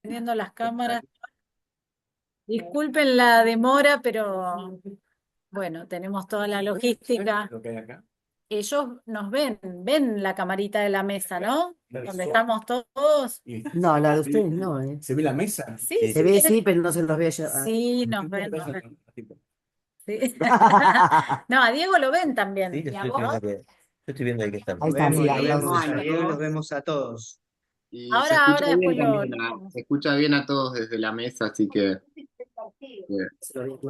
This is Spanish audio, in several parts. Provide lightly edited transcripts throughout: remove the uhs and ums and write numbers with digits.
Prendiendo las cámaras. Disculpen la demora, pero bueno, tenemos toda la logística. Lo que hay acá. Ellos nos ven la camarita de la mesa, ¿no? Donde estamos todos. No, la de ustedes no, ¿eh? ¿Se ve la mesa? Sí, Sí. Se sí, ve, sí, pero no se los veo yo. sí, nos ven, nos ven. Sí. No, a Diego lo ven también. Sí, ¿Y a vos? yo estoy viendo ahí que están. Ahí está, sí, Lo ahí los vemos veo. a Diego y los vemos a todos. Y se Ahora, escucha ahora bien después también, lo vemos. se escucha bien a todos desde la mesa, así que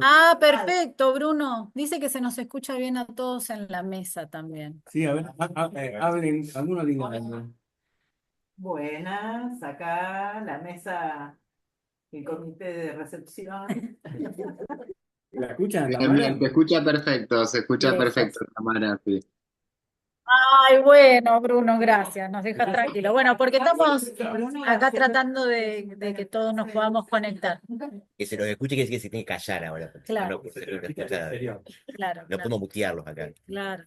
Ah, perfecto, Bruno. Dice que se nos escucha bien a todos en la mesa también. Sí, a ver, hablen, algunos digan algo. Buenas, acá la mesa, el comité de recepción. ¿La escuchan, bien, Tamara? bien, se escucha Lejos. perfecto, Tamara, sí. Ay, bueno, Bruno, gracias. Nos dejas tranquilo. Bueno, porque estamos acá tratando de que todos nos podamos conectar. Que se los escuche, que sí que se tiene que callar ahora. Claro. No, se los escucha. Claro, No claro, podemos mutearlos acá. claro.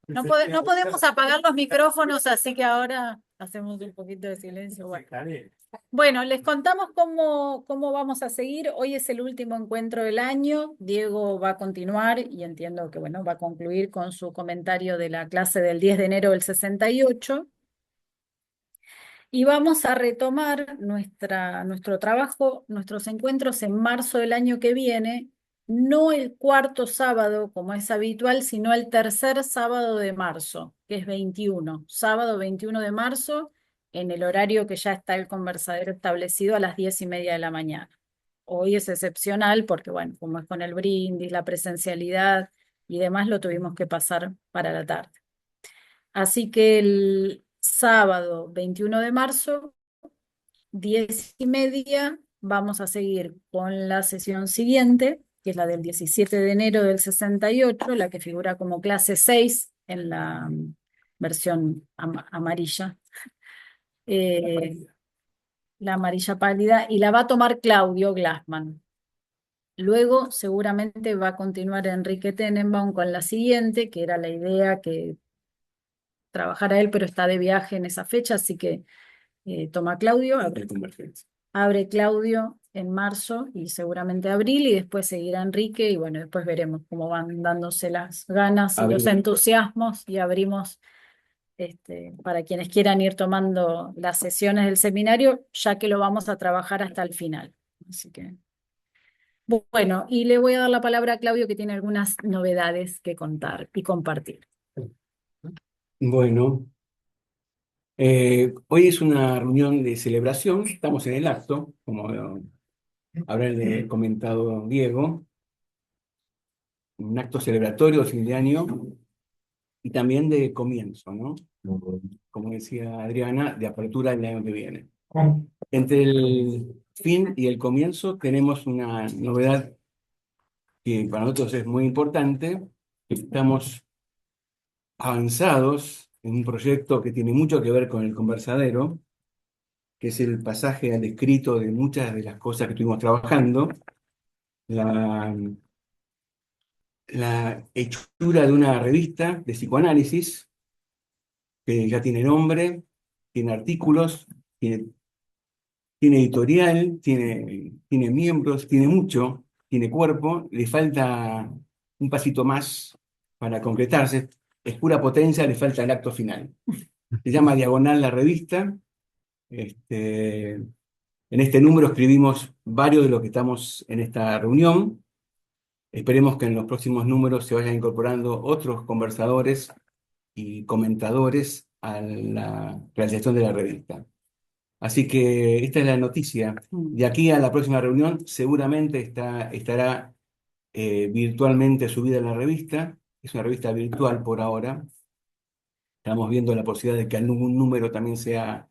No podemos apagar los micrófonos, así que ahora hacemos un poquito de silencio. Bueno, les contamos cómo vamos a seguir. Hoy es el último encuentro del año. Diego va a continuar y entiendo que bueno, va a concluir con su comentario de la clase del 10 de enero del 68. Y vamos a retomar nuestro trabajo, nuestros encuentros en marzo del año que viene, no el cuarto sábado como es habitual, sino el tercer sábado de marzo, que es 21, sábado 21 de marzo, en el horario que ya está el conversadero establecido a las 10:30 de la mañana. Hoy es excepcional porque, bueno, como es con el brindis, la presencialidad y demás, lo tuvimos que pasar para la tarde. Así que el sábado 21 de marzo, 10:30, vamos a seguir con la sesión siguiente, que es la del 17 de enero del 68, la que figura como clase 6 en la versión amarilla, eh, la amarilla pálida, y la va a tomar Claudio Glassman. Luego seguramente va a continuar Enrique Tenenbaum con la siguiente, que era la idea que trabajara él, pero está de viaje en esa fecha, así que toma Claudio, abre Claudio en marzo y seguramente abril, y después seguirá Enrique, y bueno, después veremos cómo van dándose las ganas y los entusiasmos, y abrimos para quienes quieran ir tomando las sesiones del seminario, ya que lo vamos a trabajar hasta el final. Así que, bueno, y le voy a dar la palabra a Claudio, que tiene algunas novedades que contar y compartir. Bueno, hoy es una reunión de celebración, estamos en el acto, como habrá comentado Diego, un acto celebratorio de fin de año y también de comienzo, ¿no? Como decía Adriana, de apertura del año que viene. Entre el fin y el comienzo tenemos una novedad que para nosotros es muy importante. Estamos avanzados en un proyecto que tiene mucho que ver con el conversadero, que es el pasaje al escrito de muchas de las cosas que estuvimos trabajando, la, la hechura de una revista de psicoanálisis que ya tiene nombre, tiene artículos, tiene editorial, tiene miembros, tiene mucho, tiene cuerpo, le falta un pasito más para concretarse, es pura potencia, le falta el acto final. Se llama Diagonal la revista. En este número escribimos varios de los que estamos en esta reunión. Esperemos que en los próximos números se vayan incorporando otros conversadores y comentadores a la realización de la revista. Así que esta es la noticia. De aquí a la próxima reunión seguramente estará virtualmente subida la revista. Es una revista virtual por ahora. Estamos viendo la posibilidad de que algún número también sea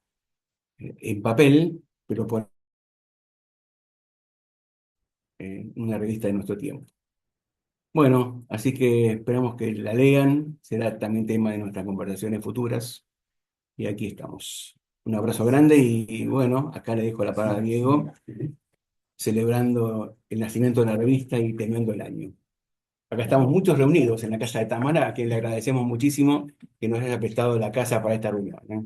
en papel, pero por una revista de nuestro tiempo. Bueno, así que esperamos que la lean. Será también tema de nuestras conversaciones futuras. Y aquí estamos. Un abrazo grande y bueno, acá le dejo la palabra a Diego, celebrando el nacimiento de la revista y terminando el año. Acá estamos muchos reunidos en la casa de Tamara, a quien le agradecemos muchísimo que nos haya prestado la casa para esta reunión, ¿eh?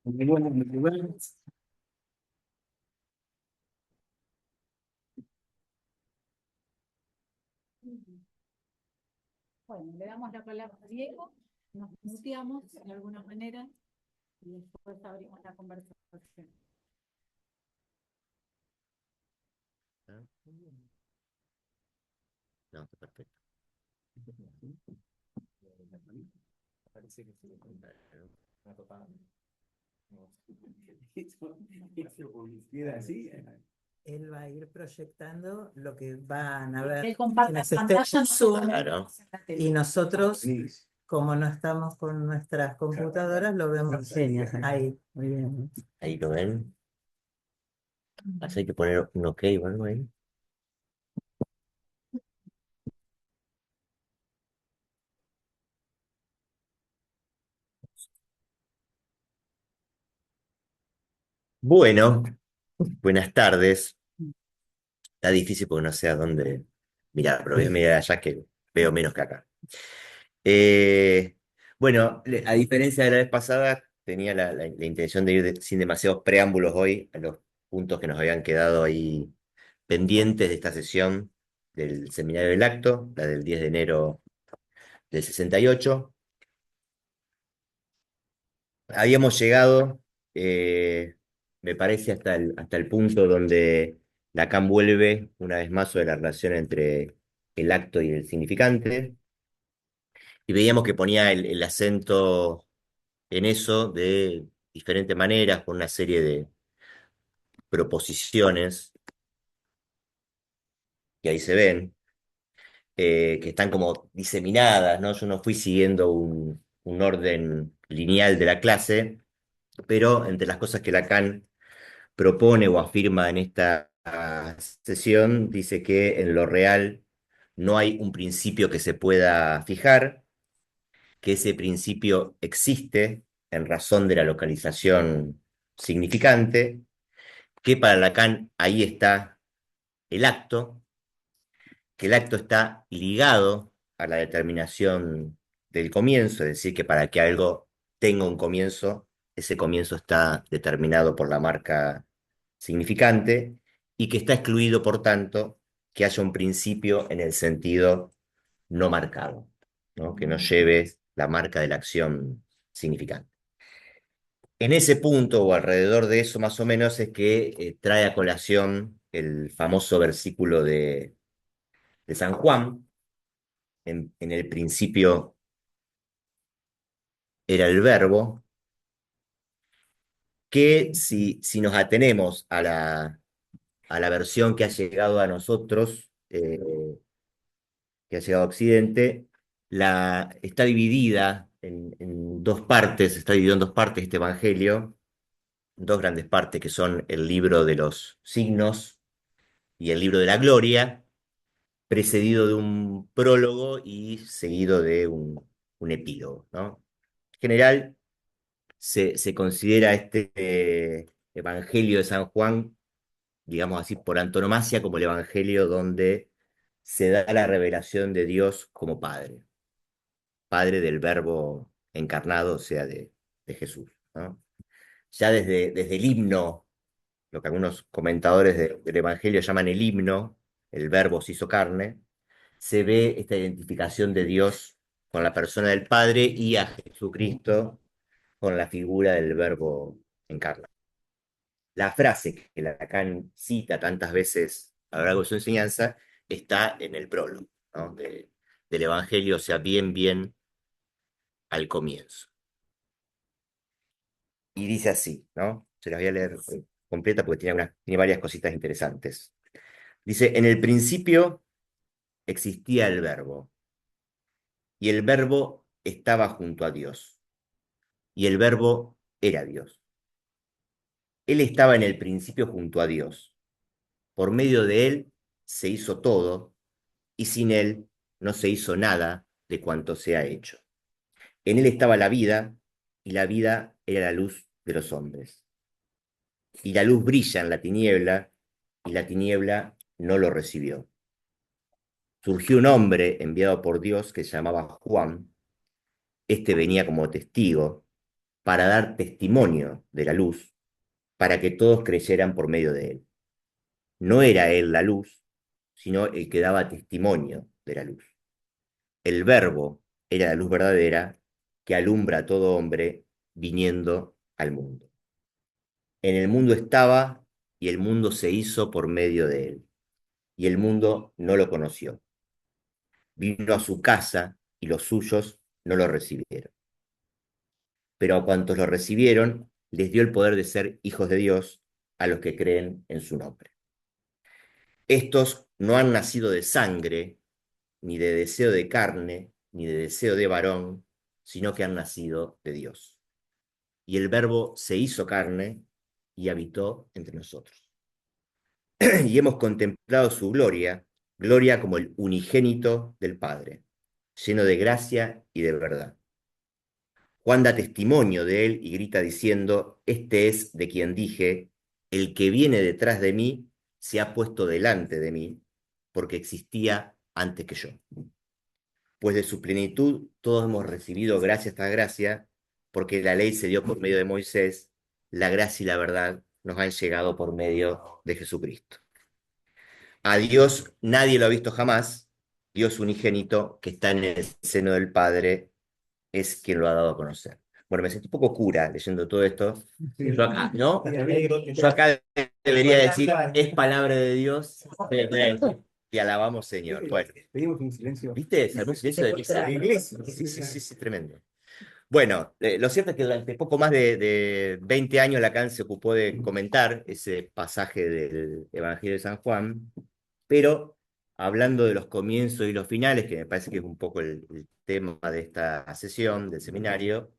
Muy bueno, muy bueno. Bueno, le damos la palabra a Diego, nos muteamos de alguna manera y después abrimos la conversación. No, está perfecto. Parece que se le cuenta una topada. Eso publicidad así. Él va a ir proyectando lo que van a ver Él comparte quienes la estén pantalla, en Zoom, Claro. y nosotros, Sí. como no estamos con nuestras computadoras, lo vemos Genios, ahí. muy bien. Ahí lo ven. Así hay que poner un OK o algo ahí. Bueno, buenas tardes. Está difícil porque no sé a dónde mirar, pero voy a mirar allá que veo menos que acá. Bueno, a diferencia de la vez pasada, tenía la intención de ir sin demasiados preámbulos hoy a los puntos que nos habían quedado ahí pendientes de esta sesión del Seminario del Acto, la del 10 de enero del 68. Habíamos llegado, me parece, hasta el punto donde Lacan vuelve una vez más sobre la relación entre el acto y el significante, y veíamos que ponía el acento en eso de diferentes maneras, con una serie de proposiciones que ahí se ven, que están como diseminadas, ¿no? Yo no fui siguiendo un orden lineal de la clase, pero entre las cosas que Lacan propone o afirma en esta sesión, dice que en lo real no hay un principio que se pueda fijar, que ese principio existe en razón de la localización significante, que para Lacan ahí está el acto, que el acto está ligado a la determinación del comienzo, es decir, que para que algo tenga un comienzo, ese comienzo está determinado por la marca significante y que está excluido, por tanto, que haya un principio en el sentido no marcado, ¿no? Que no lleve la marca de la acción significante. En ese punto, o alrededor de eso más o menos, es que trae a colación el famoso versículo de San Juan, en el principio era el verbo, que si nos atenemos a la versión que ha llegado a nosotros, que ha llegado a Occidente, está dividida en dos partes, está dividido en dos partes este Evangelio, dos grandes partes que son el libro de los signos y el libro de la gloria, precedido de un prólogo y seguido de un epílogo, ¿no? En general, se considera este Evangelio de San Juan, digamos así, por antonomasia, como el Evangelio donde se da la revelación de Dios como Padre, Padre del Verbo encarnado, o sea, de Jesús, ¿no? Ya desde el himno, lo que algunos comentadores del Evangelio llaman el himno, el Verbo se hizo carne, se ve esta identificación de Dios con la persona del Padre y a Jesucristo con la figura del Verbo encarnado. La frase que Lacan cita tantas veces a lo largo de su enseñanza está en el prólogo, ¿no? Del Evangelio, o sea, bien al comienzo. Y dice así, ¿no? Se las voy a leer completa porque tiene varias cositas interesantes. Dice, en el principio existía el verbo, y el verbo estaba junto a Dios, y el verbo era Dios. Él estaba en el principio junto a Dios. Por medio de él se hizo todo, y sin él no se hizo nada de cuanto se ha hecho. En él estaba la vida, y la vida era la luz de los hombres. Y la luz brilla en la tiniebla, y la tiniebla no lo recibió. Surgió un hombre enviado por Dios que se llamaba Juan. Este venía como testigo para dar testimonio de la luz, para que todos creyeran por medio de él. No era él la luz, sino el que daba testimonio de la luz. El Verbo era la luz verdadera que alumbra a todo hombre viniendo al mundo. En el mundo estaba y el mundo se hizo por medio de él, y el mundo no lo conoció. Vino a su casa y los suyos no lo recibieron. Pero a cuantos lo recibieron, les dio el poder de ser hijos de Dios a los que creen en su nombre. Estos no han nacido de sangre, ni de deseo de carne, ni de deseo de varón, sino que han nacido de Dios. Y el Verbo se hizo carne y habitó entre nosotros. Y hemos contemplado su gloria, gloria como el unigénito del Padre, lleno de gracia y de verdad. Juan da testimonio de él y grita diciendo, este es de quien dije, el que viene detrás de mí se ha puesto delante de mí, porque existía antes que yo. Pues de su plenitud todos hemos recibido gracia tras gracia, porque la ley se dio por medio de Moisés, la gracia y la verdad nos han llegado por medio de Jesucristo. A Dios nadie lo ha visto jamás, Dios unigénito que está en el seno del Padre es quien lo ha dado a conocer. Bueno, me sentí un poco cura leyendo todo esto. Yo acá, ¿no? Yo acá debería decir, es palabra de Dios. Y alabamos, Señor. Bueno, Pedimos un silencio. ¿viste? Se armó un silencio de misa. Sí, sí, sí, sí, tremendo. Bueno, lo cierto es que durante poco más de 20 años Lacan se ocupó de comentar ese pasaje del Evangelio de San Juan, pero hablando de los comienzos y los finales, que me parece que es un poco el tema de esta sesión del seminario,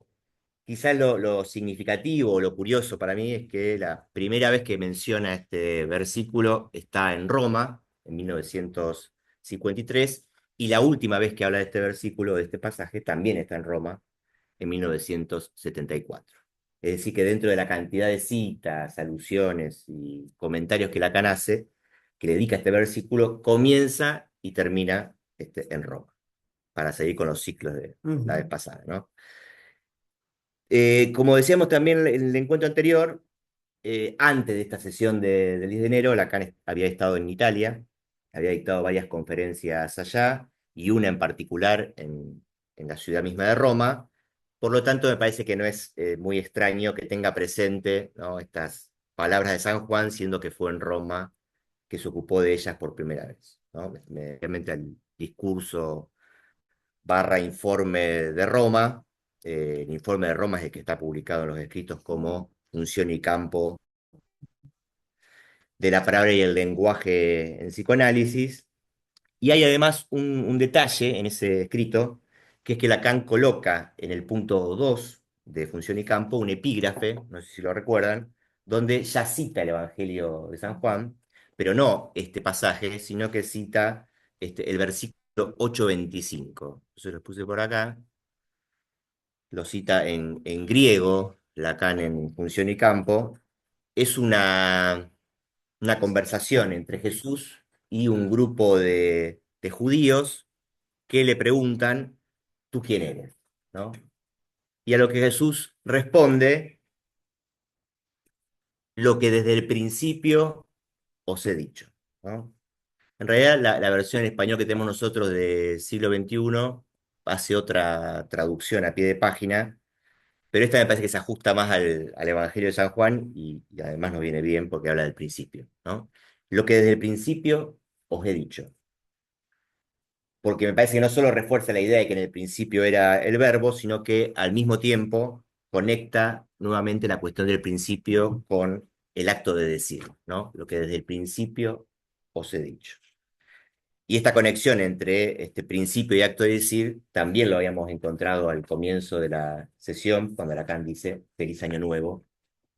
quizás lo significativo o lo curioso para mí es que la primera vez que menciona este versículo está en Roma, en 1953, y la última vez que habla de este versículo, de este pasaje, también está en Roma, en 1974. Es decir, que dentro de la cantidad de citas, alusiones y comentarios que Lacan hace, que le dedica a este versículo, comienza y termina en Roma, para seguir con los ciclos de la vez pasada, ¿no? Como decíamos también en el encuentro anterior, antes de esta sesión del 10 de enero, Lacan había estado en Italia, había dictado varias conferencias allá, y una en particular en la ciudad misma de Roma. Por lo tanto, me parece que no es muy extraño que tenga presente, ¿no?, estas palabras de San Juan, siendo que fue en Roma que se ocupó de ellas por primera vez, ¿no? Realmente el discurso barra informe de Roma, el informe de Roma es el que está publicado en los escritos como Función y Campo de la palabra y el lenguaje en psicoanálisis. Y hay además un detalle en ese escrito, que es que Lacan coloca en el punto 2 de Función y Campo un epígrafe, no sé si lo recuerdan, donde ya cita el Evangelio de San Juan, pero no este pasaje, sino que cita el versículo 8:25. Entonces lo puse por acá, lo cita en griego, Lacan en Función y Campo. Es una conversación entre Jesús y un grupo de judíos que le preguntan, ¿tú quién eres? ¿No? Y a lo que Jesús responde, lo que desde el principio os he dicho, ¿no? En realidad, la versión en español que tenemos nosotros del siglo XXI hace otra traducción a pie de página, pero esta me parece que se ajusta más al Evangelio de San Juan y además nos viene bien porque habla del principio, ¿no? Lo que desde el principio os he dicho. Porque me parece que no solo refuerza la idea de que en el principio era el verbo, sino que al mismo tiempo conecta nuevamente la cuestión del principio con el acto de decir, ¿no? Lo que desde el principio os he dicho. Y esta conexión entre este principio y acto de decir también lo habíamos encontrado al comienzo de la sesión, cuando Lacan dice feliz año nuevo,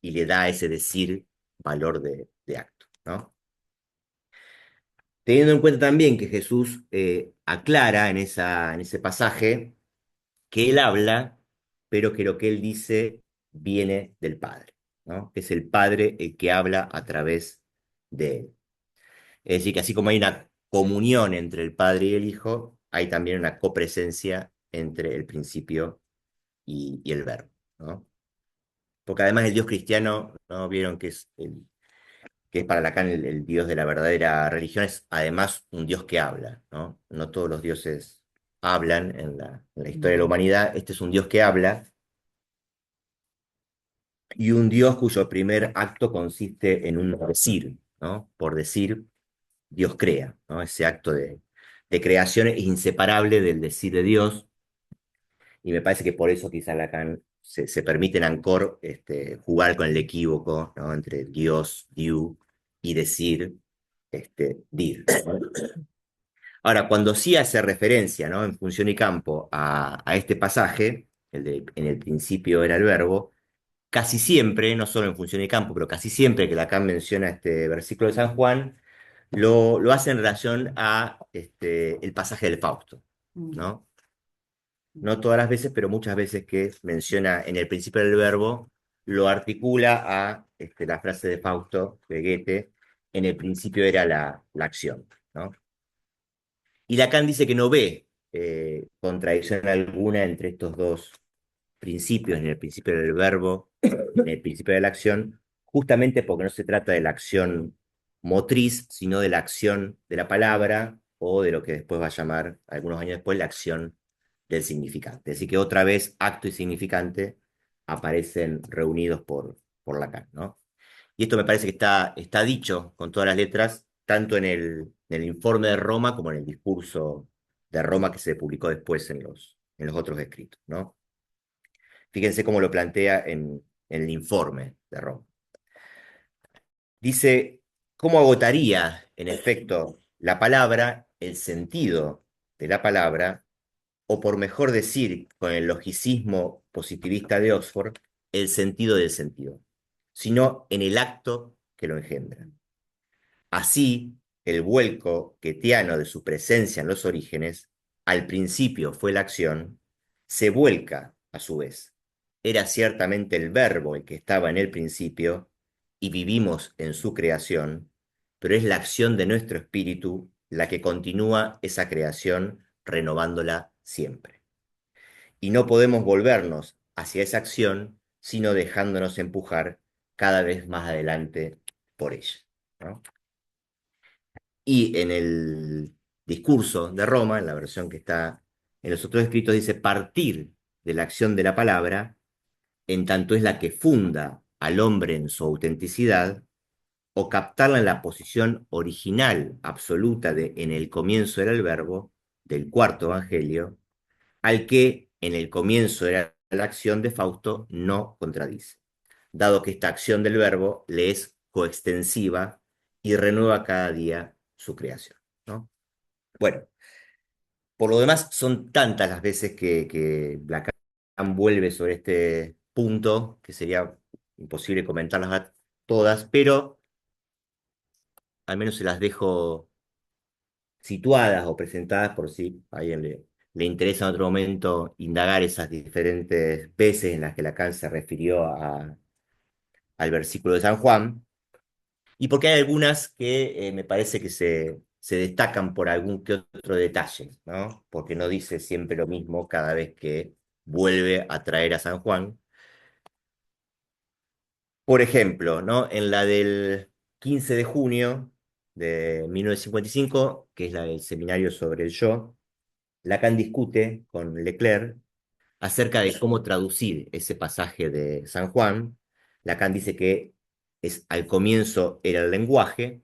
y le da a ese decir valor de acto, ¿no? Teniendo en cuenta también que Jesús aclara en ese pasaje que él habla, pero que lo que él dice viene del Padre, ¿no? Que es el Padre el que habla a través de él. Es decir, que así como hay una comunión entre el Padre y el Hijo, hay también una copresencia entre el principio y el Verbo, ¿no? porque además el Dios cristiano, ¿no? Vieron que es para Lacan el Dios de la verdadera religión, es además un Dios que habla, ¿no? No todos los dioses hablan en la historia de la humanidad, este es un Dios que habla, y un Dios cuyo primer acto consiste en un decir, ¿no? Por decir, Dios crea, ¿no? Ese acto de creación es inseparable del decir de Dios, y me parece que por eso quizá Lacan se permite en Ancor jugar con el equívoco, ¿no? Entre Dios, Diu, y decir, dir, ¿no? Ahora, cuando sí hace referencia, ¿no? En función y campo a este pasaje, en el principio era el verbo, casi siempre, no solo en función y campo, pero casi siempre que Lacan menciona este versículo de San Juan, lo hace en relación a el pasaje del Fausto, ¿no? No todas las veces, pero muchas veces que menciona en el principio del verbo, lo articula a la frase de Fausto, de Goethe, en el principio era la acción, ¿no? Y Lacan dice que no ve contradicción alguna entre estos dos principios, en el principio del verbo, en el principio de la acción, justamente porque no se trata de la acción motriz, sino de la acción de la palabra o de lo que después va a llamar, algunos años después, la acción del significante. Así que otra vez acto y significante aparecen reunidos por Lacan, ¿no? Y esto me parece que está dicho con todas las letras, tanto en el informe de Roma como en el discurso de Roma que se publicó después en los otros escritos, ¿no? Fíjense cómo lo plantea en el informe de Roma. Dice, ¿cómo agotaría, en efecto, la palabra, el sentido de la palabra, o por mejor decir, con el logicismo positivista de Oxford, el sentido del sentido, sino en el acto que lo engendra? Así, el vuelco quetiano de su presencia en los orígenes, al principio fue la acción, se vuelca a su vez. Era ciertamente el verbo el que estaba en el principio y vivimos en su creación, pero es la acción de nuestro espíritu la que continúa esa creación renovándola siempre. Y no podemos volvernos hacia esa acción sino dejándonos empujar cada vez más adelante por ella, ¿no? Y en el discurso de Roma, en la versión que está en los otros escritos, dice partir de la acción de la palabra, en tanto es la que funda al hombre en su autenticidad, o captarla en la posición original absoluta de en el comienzo era el verbo, del cuarto evangelio, al que en el comienzo era la acción de Fausto, no contradice, dado que esta acción del verbo le es coextensiva y renueva cada día su creación, ¿no? Bueno, por lo demás, son tantas las veces que Lacan vuelve sobre este punto que sería imposible comentarlas todas, pero al menos se las dejo situadas o presentadas por si a alguien le interesa en otro momento indagar esas diferentes veces en las que Lacan se refirió al versículo de San Juan, y porque hay algunas que me parece que se destacan por algún que otro detalle, ¿no? Porque no dice siempre lo mismo cada vez que vuelve a traer a San Juan. Por ejemplo, ¿no? En la del 15 de junio de 1955, que es la del seminario sobre el yo, Lacan discute con Leclerc acerca de cómo traducir ese pasaje de San Juan. Lacan dice que al comienzo era el lenguaje,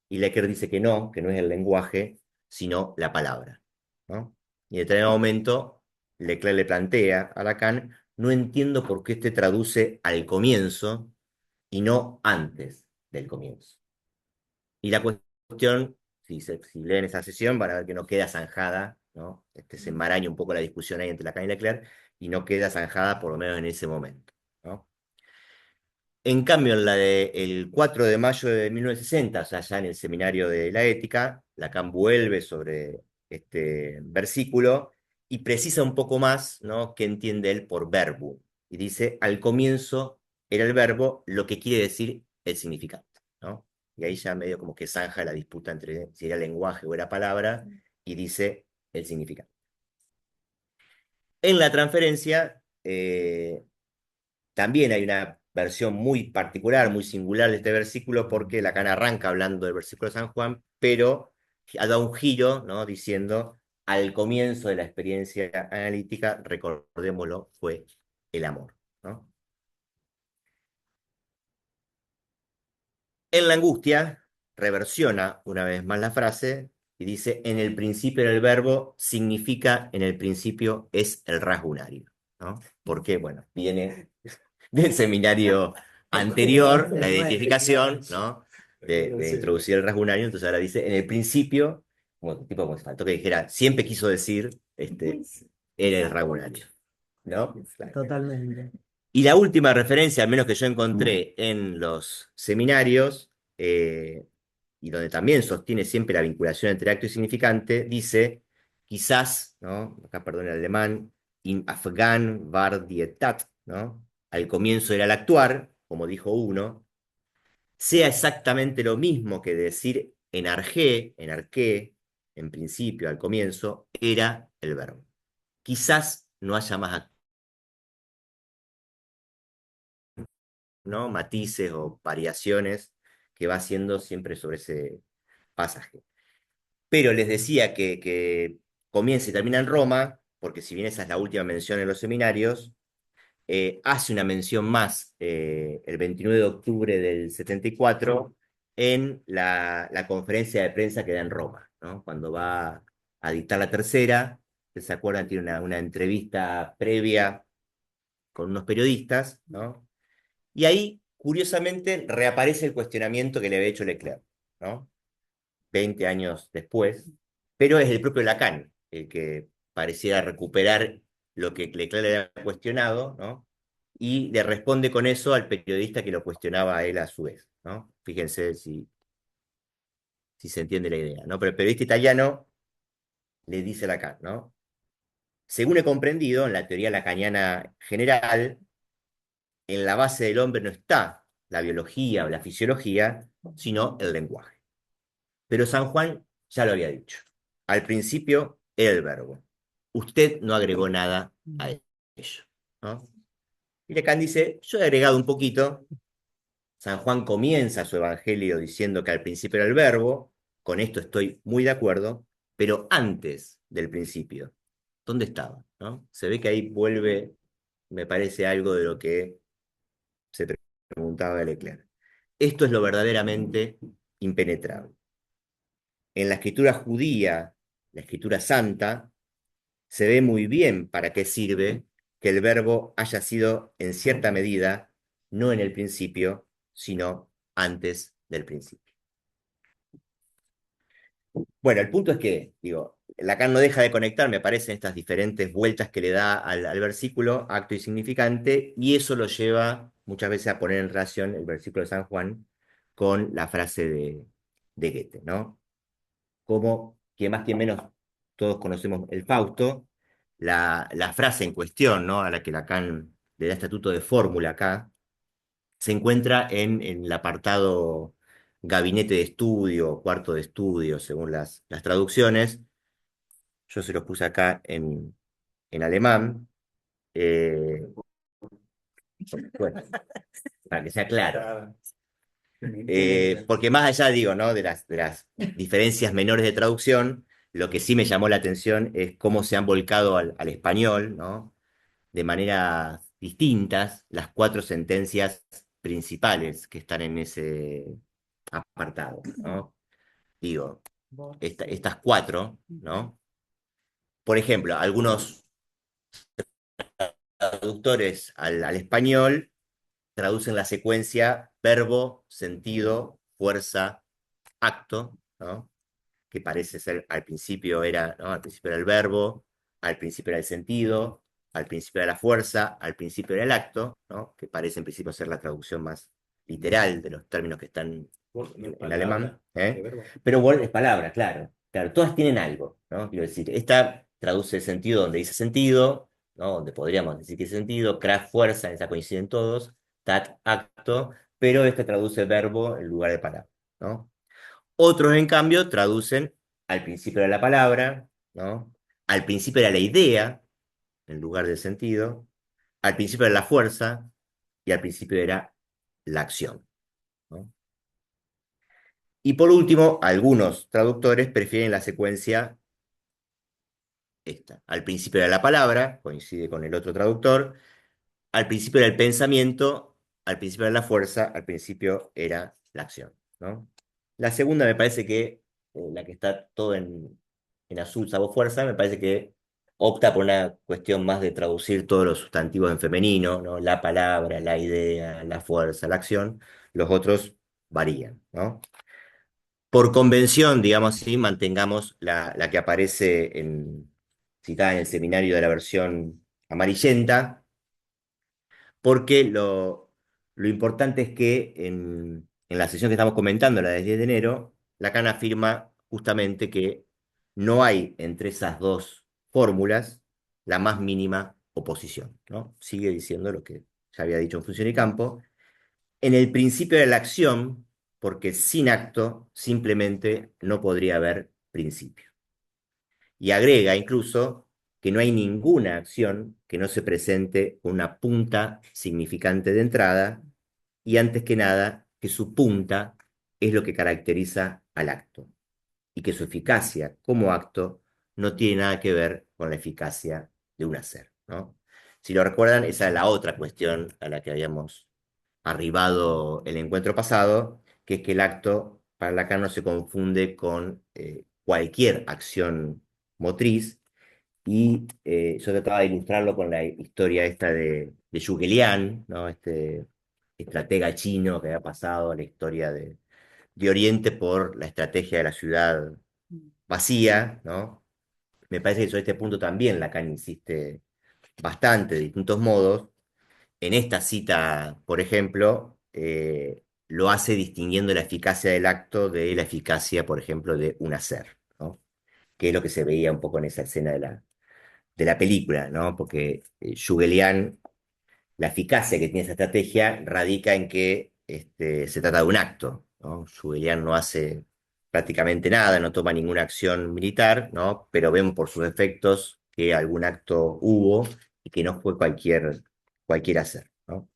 y Leclerc dice que no es el lenguaje, sino la palabra, ¿no? Y en determinado momento, Leclerc le plantea a Lacan, no entiendo por qué este traduce al comienzo y no antes del comienzo. Y la cuestión, si leen esa sesión, van a ver que no queda zanjada, ¿no? Se enmaraña un poco la discusión ahí entre Lacan y Leclerc, y no queda zanjada por lo menos en ese momento, ¿no? En cambio, en la del 4 de mayo de 1960, o sea, ya en el seminario de la ética, Lacan vuelve sobre este versículo y precisa un poco más, ¿no?, qué entiende él por verbo. Y dice, al comienzo era el verbo, lo que quiere decir el significante, ¿no? Y ahí ya medio como que zanja la disputa entre si era lenguaje o era palabra, y dice el significante. En la transferencia, también hay una versión muy particular, muy singular de este versículo, porque Lacan arranca hablando del versículo de San Juan, pero ha dado un giro, ¿no? Diciendo, al comienzo de la experiencia analítica, recordémoslo, fue el amor, ¿no? En la angustia, reversiona una vez más la frase y dice, en el principio era el verbo, significa en el principio es el rasgo unario, ¿no? Porque, bueno, viene del seminario anterior, la identificación, ¿no? De introducir el rasgo unario, entonces ahora dice, en el principio, como si faltó que dijera, siempre quiso decir, era el rasgo unario, ¿no? Totalmente. Y la última referencia, al menos que yo encontré en los seminarios, y donde también sostiene siempre la vinculación entre acto y significante, dice, quizás, ¿no? Acá perdón el alemán, in Afghan war die Tat, ¿no? Al comienzo era el actuar, como dijo uno, sea exactamente lo mismo que decir en arqué, en principio, al comienzo, era el verbo. Quizás no haya más, ¿no? Matices o variaciones que va haciendo siempre sobre ese pasaje. Pero les decía que comienza y termina en Roma, porque si bien esa es la última mención en los seminarios, hace una mención más el 29 de octubre del 74 en la conferencia de prensa que da en Roma, ¿no? Cuando va a dictar la tercera, ¿se acuerdan? Tiene una entrevista previa con unos periodistas, ¿no? Y ahí, curiosamente, reaparece el cuestionamiento que le había hecho Leclerc, ¿no? 20 años después, pero es el propio Lacan el que pareciera recuperar lo que Leclerc le había cuestionado, ¿no? Y le responde con eso al periodista que lo cuestionaba a él a su vez, ¿no? Fíjense si se entiende la idea, ¿no? Pero el periodista italiano le dice a Lacan, ¿no? Según he comprendido, en la teoría lacaniana general, en la base del hombre no está la biología o la fisiología, sino el lenguaje. Pero San Juan ya lo había dicho. Al principio era el verbo. Usted no agregó nada a ello, ¿no? Y Lacan dice, yo he agregado un poquito. San Juan comienza su evangelio diciendo que al principio era el verbo, con esto estoy muy de acuerdo, pero antes del principio, ¿dónde estaba? ¿No? Se ve que ahí vuelve, me parece, algo de lo que se preguntaba Leclerc. Esto es lo verdaderamente impenetrable. En la escritura judía, la escritura santa, se ve muy bien para qué sirve que el verbo haya sido en cierta medida, no en el principio, sino antes del principio. Bueno, el punto es que, digo, Lacan no deja de conectar, me parecen, estas diferentes vueltas que le da al versículo, acto y significante, y eso lo lleva muchas veces a poner en relación el versículo de San Juan con la frase de Goethe, ¿no? Como que más que menos todos conocemos el Fausto, la frase en cuestión, ¿no? A la que Lacan le da estatuto de fórmula acá, se encuentra en el apartado gabinete de estudio, cuarto de estudio, según las traducciones. Yo se los puse acá en alemán. Bueno, para que sea claro. Porque más allá, digo, ¿no? de las diferencias menores de traducción, lo que sí me llamó la atención es cómo se han volcado al español, ¿no? De maneras distintas las cuatro sentencias principales que están en ese apartado, ¿no? Digo, estas cuatro, ¿no? Por ejemplo, algunos traductores al español traducen la secuencia verbo, sentido, fuerza, acto, ¿no? Que parece ser, al principio era, ¿no? Al principio era el verbo, al principio era el sentido, al principio era la fuerza, al principio era el acto, ¿no? Que parece en principio ser la traducción más literal de los términos que están en alemán, ¿eh? Pero Word es palabra, claro. Claro, todas tienen algo, ¿no? Quiero decir, esta traduce sentido donde dice sentido, ¿no? Donde podríamos decir que dice sentido, craft fuerza, en esa coinciden todos, tat acto, pero esta traduce verbo en lugar de palabra, ¿no? Otros, en cambio, traducen al principio de la palabra, ¿no? Al principio era la idea, en lugar del sentido, al principio era la fuerza, y al principio era la acción, ¿no? Y por último, algunos traductores prefieren la secuencia esta. Al principio era la palabra, coincide con el otro traductor. Al principio era el pensamiento, al principio era la fuerza, al principio era la acción, ¿no? La segunda me parece que, la que está todo en azul, salvo fuerza, me parece que opta por una cuestión más de traducir todos los sustantivos en femenino, ¿no? La palabra, la idea, la fuerza, la acción. Los otros varían, ¿no? Por convención, digamos así, mantengamos la que aparece citada en el seminario de la versión amarillenta, porque lo importante es que en la sesión que estamos comentando, la del 10 de enero, Lacan afirma justamente que no hay entre esas dos fórmulas la más mínima oposición, ¿no? Sigue diciendo lo que ya había dicho en Función y Campo. En el principio de la acción, porque sin acto simplemente no podría haber principio. Y agrega incluso que no hay ninguna acción que no se presente con una punta significante de entrada, y antes que nada, que su punta es lo que caracteriza al acto, y que su eficacia como acto no tiene nada que ver con la eficacia de un hacer, ¿no? Si lo recuerdan, esa es la otra cuestión a la que habíamos arribado el encuentro pasado, que es que el acto para Lacan no se confunde con cualquier acción motriz, y yo trataba de ilustrarlo con la historia esta de Zhuge Liang, ¿no? Este estratega chino que había pasado a la historia de Oriente por la estrategia de la ciudad vacía, ¿no? Me parece que sobre este punto también Lacan insiste bastante de distintos modos. En esta cita, por ejemplo, lo hace distinguiendo la eficacia del acto de la eficacia, por ejemplo, de un hacer, ¿no? Que es lo que se veía un poco en esa escena de la película, ¿no? Porque Zhuge Liang, la eficacia que tiene esa estrategia radica en que se trata de un acto, ¿no? Zhuge Liang no hace prácticamente nada, no toma ninguna acción militar, ¿no? Pero vemos por sus efectos que algún acto hubo y que no fue cualquier hacer, ¿no?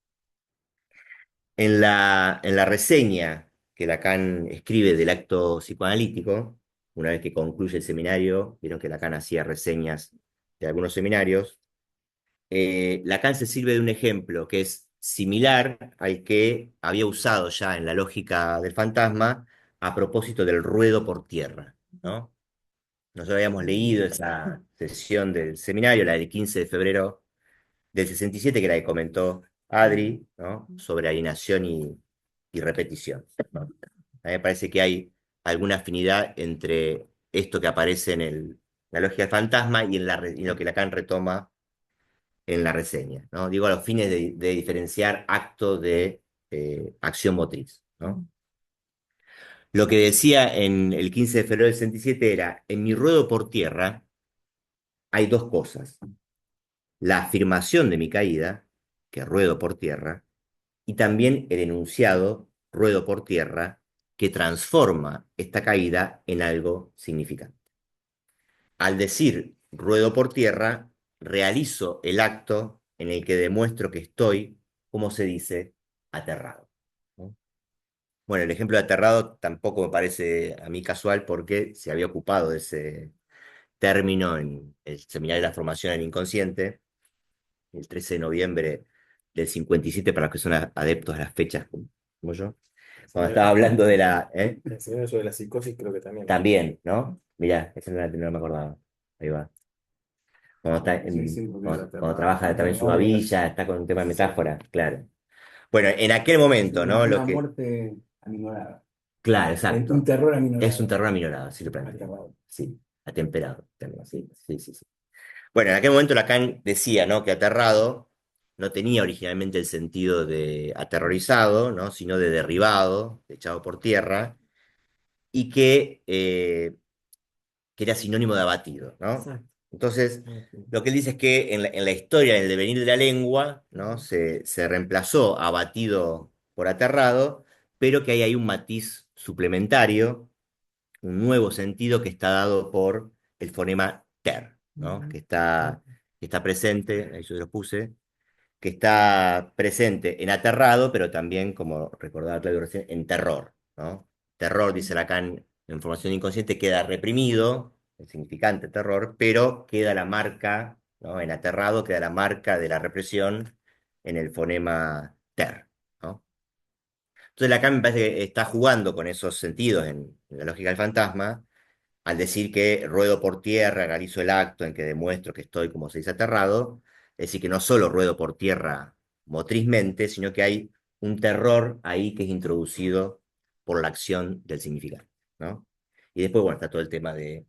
En la reseña que Lacan escribe del acto psicoanalítico, una vez que concluye el seminario, vieron que Lacan hacía reseñas de algunos seminarios, Lacan se sirve de un ejemplo que es similar al que había usado ya en la lógica del fantasma a propósito del ruedo por tierra, ¿no? Nosotros habíamos leído esa sesión del seminario, la del 15 de febrero del 67, que era la que comentó Adri, ¿no? Sobre alienación y repetición, ¿no? A mí me parece que hay alguna afinidad entre esto que aparece en la lógica del fantasma y en lo que Lacan retoma en la reseña, ¿no? Digo, a los fines de diferenciar acto de acción motriz, ¿no? Lo que decía en el 15 de febrero del 67 era: en mi ruedo por tierra hay dos cosas: la afirmación de mi caída, que ruedo por tierra, y también el enunciado ruedo por tierra, que transforma esta caída en algo significante. Al decir ruedo por tierra, realizo el acto en el que demuestro que estoy, como se dice, aterrado, ¿no? Bueno, el ejemplo de aterrado tampoco me parece a mí casual, porque se había ocupado de ese término en el Seminario de la Formación del Inconsciente, el 13 de noviembre del 57, para los que son adeptos a las fechas como yo. Cuando estaba hablando de El señor sobre la psicosis creo que también. También, ¿no? Mirá, esa no me acordaba. Ahí va. Cuando, está Sí, sí, porque cuando trabaja también su memoria. babilla, está con un tema de metáfora, claro. Bueno, en aquel momento, ¿no? Una muerte aminorada. Claro, exacto. Un terror aminorado. Es un terror aminorado, así lo planteo. Aterrado. Sí, atemperado. Sí, sí, sí, sí. Bueno, en aquel momento Lacan decía, ¿no? Que aterrado no tenía originalmente el sentido de aterrorizado, ¿no? Sino de derribado, de echado por tierra, y que era sinónimo de abatido, ¿no? Exacto. Entonces, lo que él dice es que en la historia, en el devenir de la lengua, ¿no? Se reemplazó abatido por aterrado, pero que hay un matiz suplementario, un nuevo sentido que está dado por el fonema ter, ¿no? Que está presente, ahí yo lo puse, que está presente en aterrado, pero también, como recordaba Claudio recién, en terror, ¿no? Terror, dice Lacan, en formación inconsciente queda reprimido, el significante terror, pero queda la marca, ¿no? En aterrado queda la marca de la represión en el fonema ter, ¿no? Entonces Lacan me parece que está jugando con esos sentidos en la lógica del fantasma, al decir que ruedo por tierra, realizo el acto en que demuestro que estoy, como se dice, aterrado, es decir, que no solo ruedo por tierra motrizmente, sino que hay un terror ahí que es introducido por la acción del significado, ¿no? Y después, bueno, está todo el tema de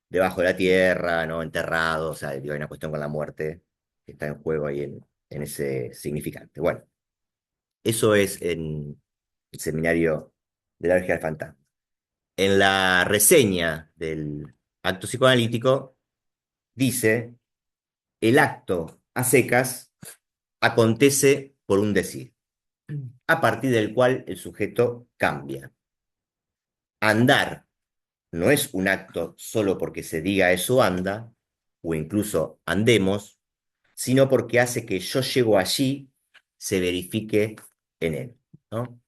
debajo de la tierra, ¿no? Enterrado, o sea, digo, hay una cuestión con la muerte que está en juego ahí en ese significante. Bueno, eso es en el seminario de la lógica del fantasma. En la reseña del acto psicoanalítico dice, el acto a secas acontece por un decir, a partir del cual el sujeto cambia. Andar no es un acto solo porque se diga eso anda, o incluso andemos, sino porque hace que yo llego allí, se verifique en él, ¿no?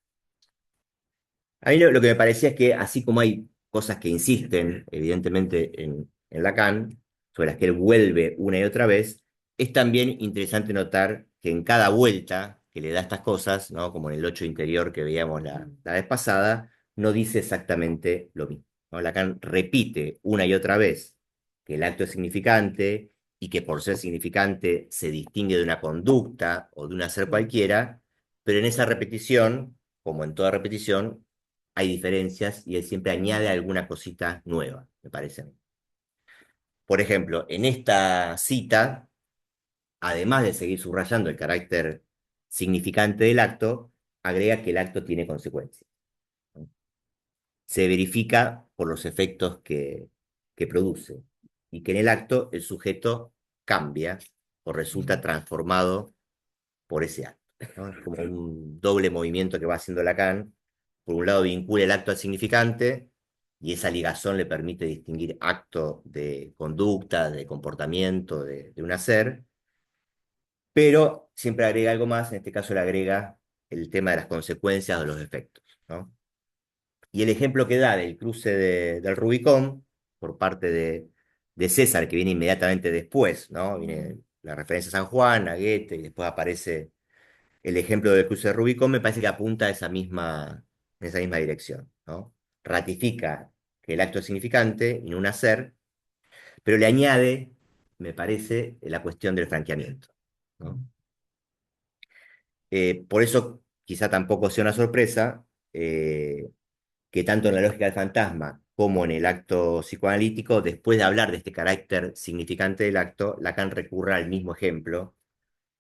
A mí lo que me parecía es que así como hay cosas que insisten, evidentemente, en Lacan, sobre las que él vuelve una y otra vez, es también interesante notar que en cada vuelta que le da estas cosas, ¿no? Como en el 8 interior que veíamos la vez pasada, no dice exactamente lo mismo, ¿no? Lacan repite una y otra vez que el acto es significante y que por ser significante se distingue de una conducta o de un hacer cualquiera, pero en esa repetición, como en toda repetición, hay diferencias y él siempre añade alguna cosita nueva, me parece a mí. Por ejemplo, en esta cita, además de seguir subrayando el carácter significante del acto, agrega que el acto tiene consecuencias. Se verifica por los efectos que produce y que en el acto el sujeto cambia o resulta transformado por ese acto, ¿no? Es como un doble movimiento que va haciendo Lacan. Por un lado vincula el acto al significante y esa ligazón le permite distinguir acto de conducta, de comportamiento, de un hacer, pero siempre agrega algo más, en este caso le agrega el tema de las consecuencias o los efectos, ¿no? Y el ejemplo que da del cruce del Rubicón por parte de César, que viene inmediatamente después, ¿no? Viene la referencia a San Juan, a Goethe, y después aparece el ejemplo del cruce de Rubicón, me parece que apunta a en esa misma dirección, ¿no? Ratifica que el acto es significante y no un hacer, pero le añade, me parece, la cuestión del franqueamiento, ¿no? Por eso quizá tampoco sea una sorpresa que tanto en la lógica del fantasma como en el acto psicoanalítico, después de hablar de este carácter significante del acto, Lacan recurra al mismo ejemplo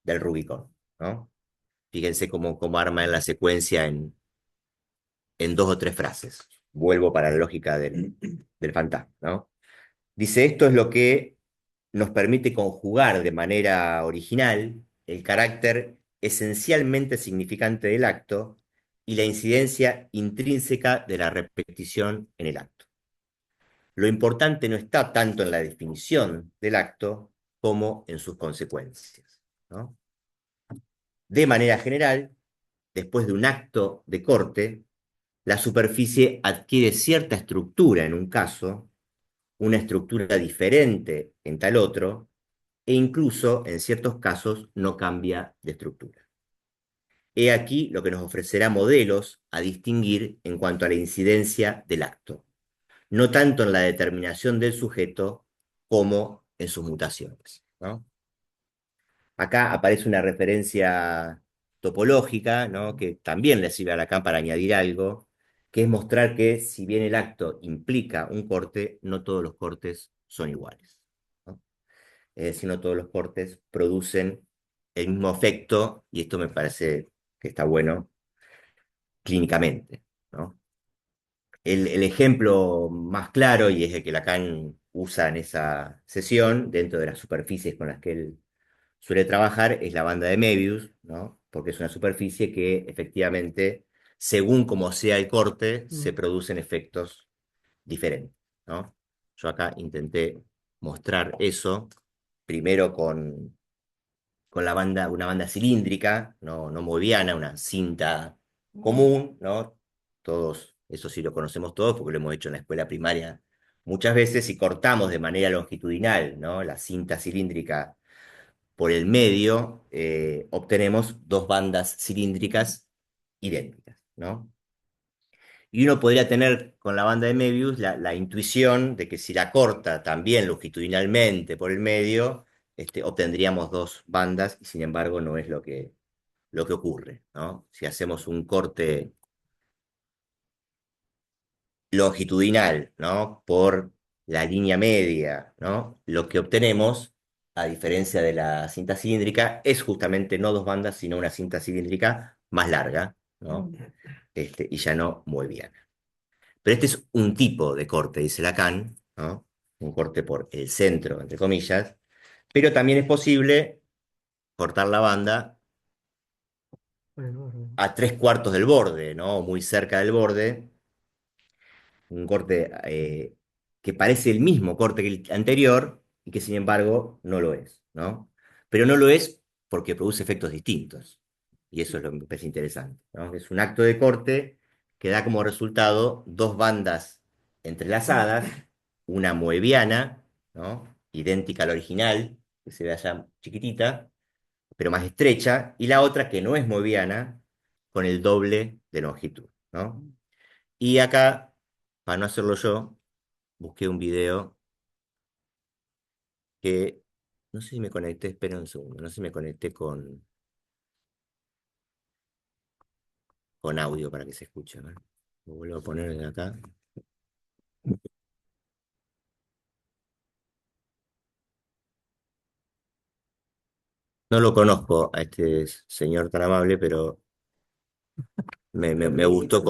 del Rubicón, ¿no? Fíjense cómo arma en la secuencia en dos o tres frases. Vuelvo para la lógica del fantasma, ¿no? Dice, esto es lo que nos permite conjugar de manera original el carácter esencialmente significante del acto y la incidencia intrínseca de la repetición en el acto. Lo importante no está tanto en la definición del acto como en sus consecuencias, ¿no? De manera general, después de un acto de corte, la superficie adquiere cierta estructura en un caso, una estructura diferente en tal otro, e incluso en ciertos casos no cambia de estructura. He aquí lo que nos ofrecerá modelos a distinguir en cuanto a la incidencia del acto, no tanto en la determinación del sujeto como en sus mutaciones, ¿no? Acá aparece una referencia topológica, ¿no? Que también le sirve a Lacan para añadir algo, que es mostrar que si bien el acto implica un corte, no todos los cortes son iguales, ¿no? Es decir, no todos los cortes producen el mismo efecto, y esto me parece que está bueno clínicamente, ¿no? El ejemplo más claro, y es el que Lacan usa en esa sesión, dentro de las superficies con las que él suele trabajar, es la banda de Möbius, ¿no? Porque es una superficie que efectivamente, según como sea el corte, se producen efectos diferentes, ¿no? Yo acá intenté mostrar eso, primero con con una banda cilíndrica, no moviana, una cinta común, ¿no? Todos, eso sí lo conocemos todos porque lo hemos hecho en la escuela primaria muchas veces y cortamos de manera longitudinal, ¿no? La cinta cilíndrica por el medio, obtenemos dos bandas cilíndricas idénticas, ¿no? Y uno podría tener con la banda de Möbius la intuición de que si la corta también longitudinalmente por el medio, obtendríamos dos bandas, y sin embargo no es lo que ocurre, ¿no? Si hacemos un corte longitudinal, ¿no? Por la línea media, ¿no? Lo que obtenemos, a diferencia de la cinta cilíndrica, es justamente no dos bandas, sino una cinta cilíndrica más larga, ¿no? Y ya no muy bien. Pero este es un tipo de corte, dice Lacan, ¿no? Un corte por el centro, entre comillas, pero también es posible cortar la banda a tres cuartos del borde, ¿no? Muy cerca del borde, un corte que parece el mismo corte que el anterior y que sin embargo no lo es, ¿no? Pero no lo es porque produce efectos distintos. Y eso es lo que me parece interesante, ¿no? Es un acto de corte que da como resultado dos bandas entrelazadas, una moebiana, ¿no? Idéntica al original, que se ve allá chiquitita, pero más estrecha, y la otra que no es moebiana, con el doble de longitud, ¿no? Y acá, para no hacerlo yo, busqué un video que, no sé si me conecté, espera un segundo, no sé si me conecté con audio para que se escuche, ¿no? Lo vuelvo a poner de acá. No lo conozco a este señor tan amable, pero me gustó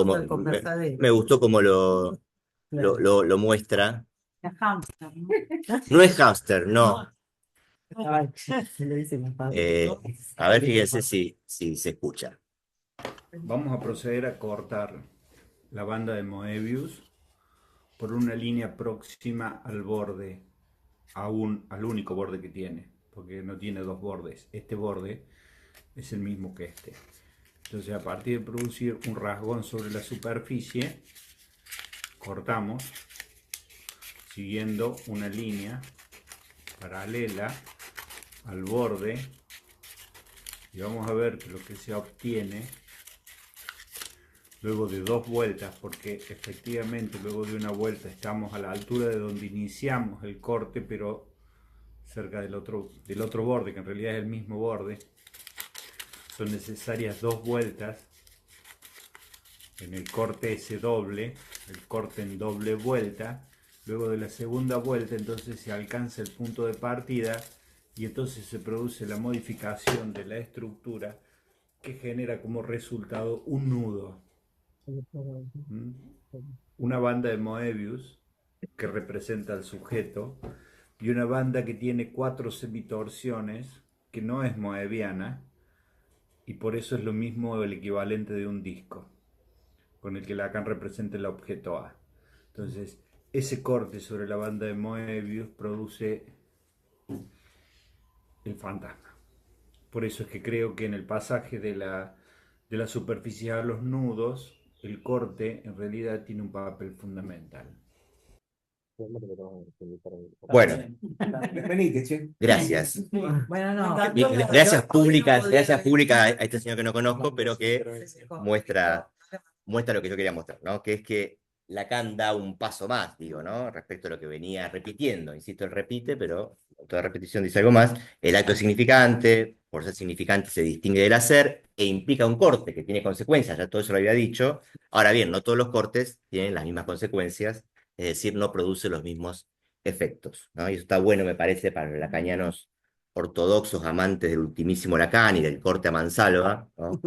me gustó como lo muestra. La hamster, ¿no? No es hamster, no. Ay, se lo dice mi padre. Eh, a ver, fíjense si se escucha. Vamos a proceder a cortar la banda de Moebius por una línea próxima al borde, al único borde que tiene, porque no tiene dos bordes. Este borde es el mismo que este. Entonces, a partir de producir un rasgón sobre la superficie, cortamos siguiendo una línea paralela al borde y vamos a ver que lo que se obtiene luego de dos vueltas, porque efectivamente luego de una vuelta estamos a la altura de donde iniciamos el corte, pero cerca del otro borde, que en realidad es el mismo borde. Son necesarias dos vueltas en el corte ese doble, el corte en doble vuelta. Luego de la segunda vuelta entonces se alcanza el punto de partida y entonces se produce la modificación de la estructura que genera como resultado un nudo. Una banda de Moebius que representa al sujeto y una banda que tiene 4 semitorsiones que no es moebiana y por eso es lo mismo el equivalente de un disco con el que Lacan representa el objeto A. Entonces ese corte sobre la banda de Moebius produce el fantasma. Por eso es que creo que en el pasaje de la superficie a los nudos el corte en realidad tiene un papel fundamental. Bueno, Venite, che. gracias. Bueno, no. Gracias públicas a este señor que no conozco, pero que muestra lo que yo quería mostrar, ¿no? Que es que Lacan da un paso más, digo, ¿no? Respecto a lo que venía repitiendo. Insisto, él repite, pero toda repetición dice algo más. El acto es significante, por ser significante se distingue del hacer e implica un corte que tiene consecuencias, ya todo eso lo había dicho. Ahora bien, no todos los cortes tienen las mismas consecuencias, es decir, no produce los mismos efectos, ¿no? Y eso está bueno, me parece, para los lacanianos ortodoxos amantes del ultimísimo Lacan y del corte a mansalva, ¿no?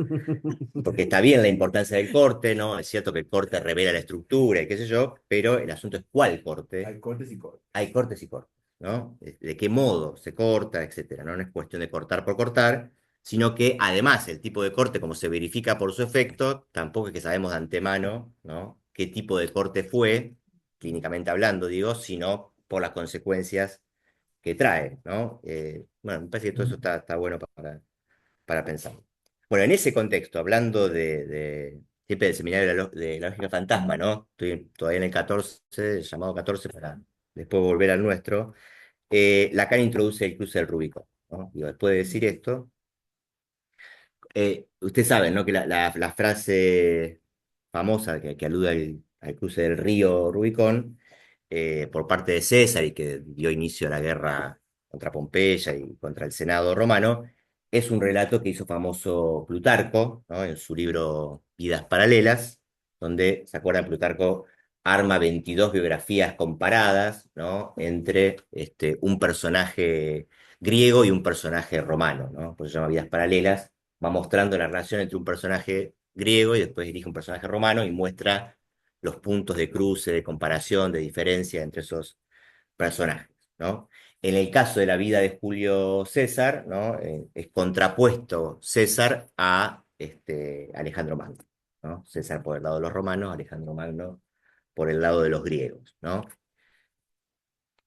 Porque está bien la importancia del corte, ¿no? Es cierto que el corte revela la estructura y qué sé yo, pero el asunto es cuál corte. Hay cortes y cortes. Hay cortes y cortes, ¿no? De qué modo se corta, etcétera, ¿no? No es cuestión de cortar por cortar, sino que además el tipo de corte, como se verifica por su efecto, tampoco es que sabemos de antemano, ¿no? Qué tipo de corte fue, clínicamente hablando, digo, sino por las consecuencias que trae, ¿no? Bueno, me parece que todo eso está bueno para pensar. Bueno, en ese contexto, hablando siempre del seminario de la lógica fantasma, ¿no? Estoy todavía en el 14, llamado 14, para después volver al nuestro. Lacan introduce el cruce del Rubicón, ¿no? Digo, después de decir esto, ustedes saben, ¿no? Que la frase famosa que alude al cruce del río Rubicón por parte de César y que dio inicio a la guerra contra Pompeya y contra el Senado romano, es un relato que hizo famoso Plutarco, ¿no? En su libro Vidas Paralelas, donde, ¿se acuerdan? Plutarco arma 22 biografías comparadas, ¿no? Entre un personaje griego y un personaje romano, ¿no? Por eso se llama Vidas Paralelas, va mostrando la relación entre un personaje griego y después dirige un personaje romano y muestra los puntos de cruce, de comparación, de diferencia entre esos personajes, ¿no? En el caso de la vida de Julio César, ¿no? Es contrapuesto César a Alejandro Magno, ¿no? César por el lado de los romanos, Alejandro Magno por el lado de los griegos, ¿no?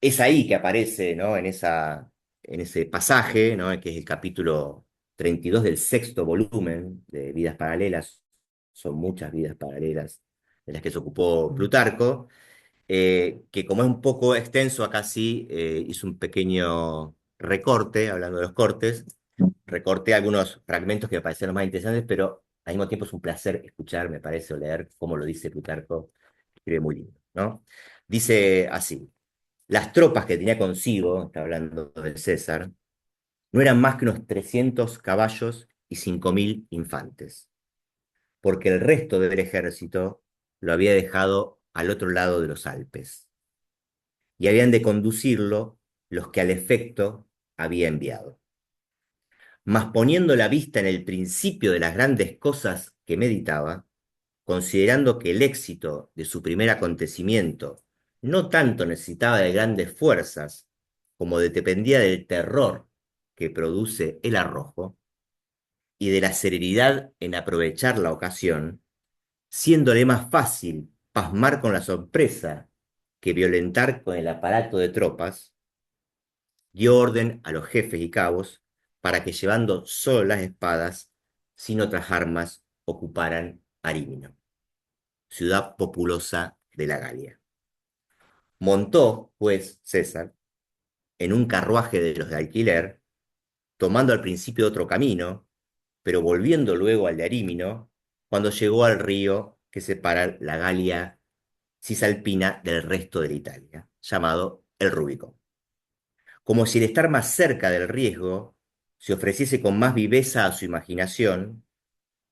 Es ahí que aparece, ¿no? En ese pasaje, ¿no? Que es el capítulo 32 del sexto volumen de Vidas Paralelas, son muchas vidas paralelas de las que se ocupó Plutarco, que como es un poco extenso, acá sí hizo un pequeño recorte, hablando de los cortes, recorté algunos fragmentos que me parecieron los más interesantes, pero al mismo tiempo es un placer escuchar, me parece, o leer cómo lo dice Plutarco, escribe muy lindo, ¿no? Dice así: las tropas que tenía consigo, está hablando de César, no eran más que unos 300 caballos y 5.000 infantes, porque el resto del ejército lo había dejado al otro lado de los Alpes, y habían de conducirlo los que al efecto había enviado. Mas poniendo la vista en el principio de las grandes cosas que meditaba, considerando que el éxito de su primer acontecimiento no tanto necesitaba de grandes fuerzas como dependía del terror que produce el arrojo y de la serenidad en aprovechar la ocasión, siéndole más fácil pasmar con la sorpresa que violentar con el aparato de tropas, dio orden a los jefes y cabos para que llevando solo las espadas, sin otras armas, ocuparan Arímino, ciudad populosa de la Galia. Montó, pues, César, en un carruaje de los de alquiler, tomando al principio otro camino, pero volviendo luego al de Arímino, cuando llegó al río que separa la Galia cisalpina del resto de la Italia, llamado el Rubicón. Como si el estar más cerca del riesgo se ofreciese con más viveza a su imaginación,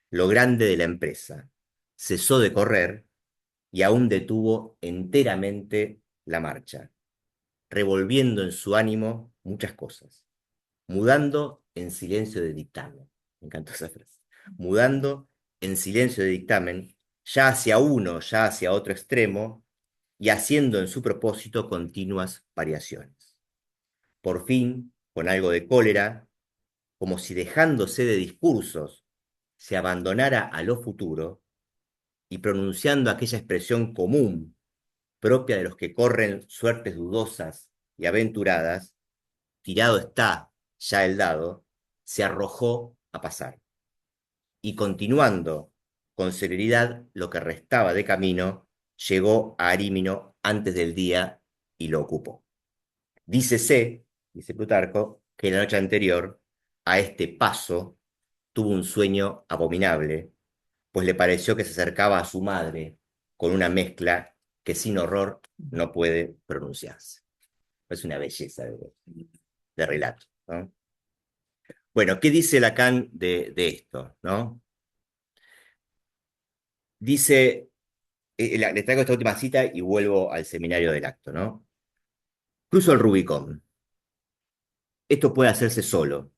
lo grande de la empresa cesó de correr y aún detuvo enteramente la marcha, revolviendo en su ánimo muchas cosas, mudando en silencio de dictamen. Me encantó esa frase. Mudando en silencio de dictamen, ya hacia uno, ya hacia otro extremo, y haciendo en su propósito continuas variaciones. Por fin, con algo de cólera, como si dejándose de discursos, se abandonara a lo futuro, y pronunciando aquella expresión común propia de los que corren suertes dudosas y aventuradas, tirado está ya el dado, se arrojó a pasar. Y continuando con celeridad lo que restaba de camino, llegó a Arímino antes del día y lo ocupó. Dícese, dice Plutarco, que la noche anterior a este paso tuvo un sueño abominable, pues le pareció que se acercaba a su madre con una mezcla que sin horror no puede pronunciarse. Es una belleza de relato, ¿no? Bueno, ¿qué dice Lacan de esto, ¿no? Dice, le traigo esta última cita y vuelvo al seminario del acto, ¿no? Cruzo el Rubicón. Esto puede hacerse solo.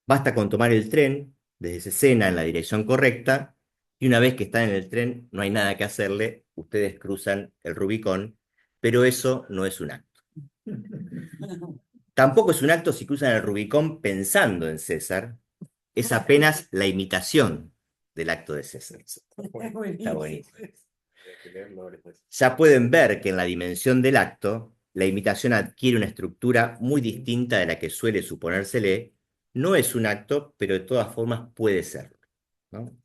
Basta con tomar el tren desde Cesena en la dirección correcta y una vez que están en el tren no hay nada que hacerle, ustedes cruzan el Rubicón, pero eso no es un acto. Tampoco es un acto si cruzan el Rubicón pensando en César, es apenas la imitación del acto de César. Está bonito. Ya pueden ver que en la dimensión del acto, la imitación adquiere una estructura muy distinta de la que suele suponérsele, no es un acto, pero de todas formas puede serlo, ¿no?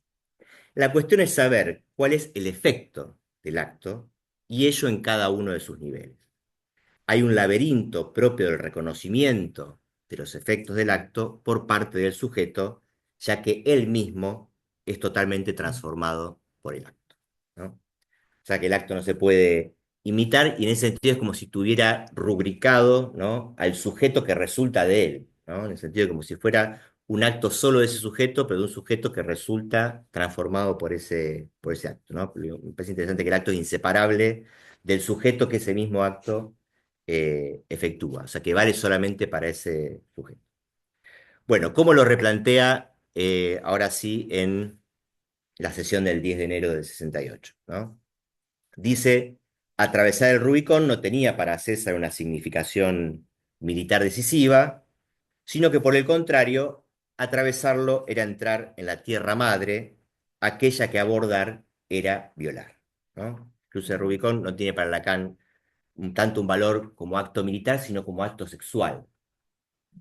La cuestión es saber cuál es el efecto del acto y ello en cada uno de sus niveles. Hay un laberinto propio del reconocimiento de los efectos del acto por parte del sujeto, ya que él mismo es totalmente transformado por el acto, ¿no? O sea que el acto no se puede imitar y en ese sentido es como si tuviera rubricado, ¿no?, al sujeto que resulta de él, ¿no? En el sentido de como si fuera un acto solo de ese sujeto, pero de un sujeto que resulta transformado por ese acto, ¿no? Me parece interesante que el acto es inseparable del sujeto que ese mismo acto efectúa, o sea que vale solamente para ese sujeto. Bueno, ¿cómo lo replantea ahora sí en la sesión del 10 de enero del 68, ¿no? Dice, atravesar el Rubicón no tenía para César una significación militar decisiva, sino que por el contrario, atravesarlo era entrar en la tierra madre, aquella que abordar era violar, ¿no? Cruzar el Rubicón no tiene para Lacan tanto un valor como acto militar, sino como acto sexual.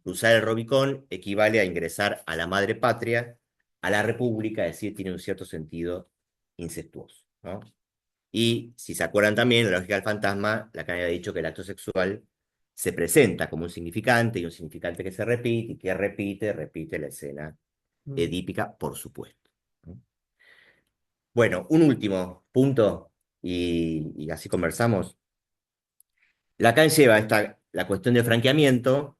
Cruzar el Rubicón equivale a ingresar a la madre patria, a la república, es decir, tiene un cierto sentido incestuoso, ¿no? Y si se acuerdan también, la lógica del fantasma, Lacan había dicho que el acto sexual se presenta como un significante y un significante que se repite y que repite la escena edípica, por supuesto, ¿no? Bueno, un último punto y así conversamos. Lacan lleva la cuestión del franqueamiento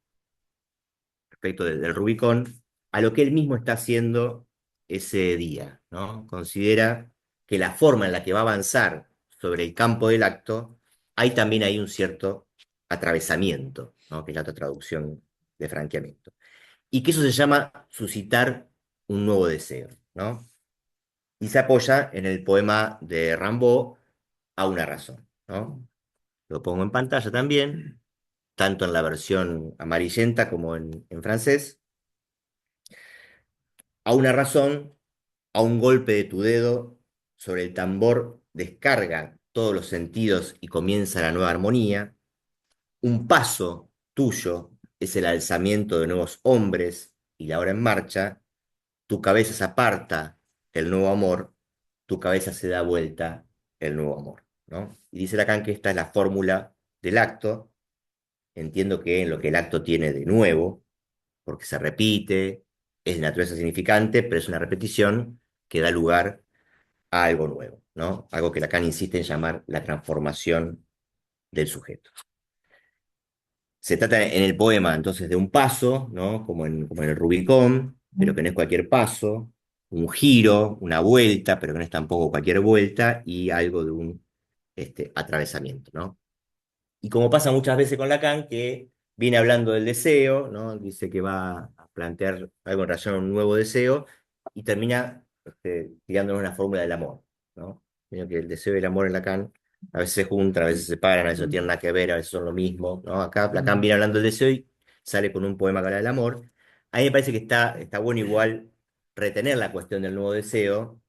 respecto del Rubicón a lo que él mismo está haciendo ese día, ¿no? Considera que la forma en la que va a avanzar sobre el campo del acto, hay también ahí un cierto atravesamiento, ¿no?, que es la otra traducción de franqueamiento. Y que eso se llama suscitar un nuevo deseo, ¿no? Y se apoya en el poema de Rimbaud, A una razón, ¿no? Lo pongo en pantalla también, tanto en la versión amarillenta como en francés. A una razón, a un golpe de tu dedo sobre el tambor descarga todos los sentidos y comienza la nueva armonía. Un paso tuyo es el alzamiento de nuevos hombres y la hora en marcha. Tu cabeza se aparta el nuevo amor, tu cabeza se da vuelta el nuevo amor, ¿no? Y dice Lacan que esta es la fórmula del acto. Entiendo que en lo que el acto tiene de nuevo, porque se repite, es de naturaleza significante, pero es una repetición que da lugar a algo nuevo, ¿no? Algo que Lacan insiste en llamar la transformación del sujeto. Se trata en el poema entonces de un paso, ¿no?, como en el Rubicón, pero que no es cualquier paso, un giro, una vuelta, pero que no es tampoco cualquier vuelta, y algo de un atravesamiento, ¿no? Y como pasa muchas veces con Lacan, que viene hablando del deseo, ¿no? Dice que va a plantear algo en relación a un nuevo deseo, y termina tirándonos una fórmula del amor, ¿no? Creo que el deseo y el amor en Lacan a veces se juntan, a veces se separan, a veces no tienen nada que ver, a veces son lo mismo, ¿no? Acá Lacan viene hablando del deseo y sale con un poema que habla del amor. A mí me parece que está bueno igual retener la cuestión del nuevo deseo,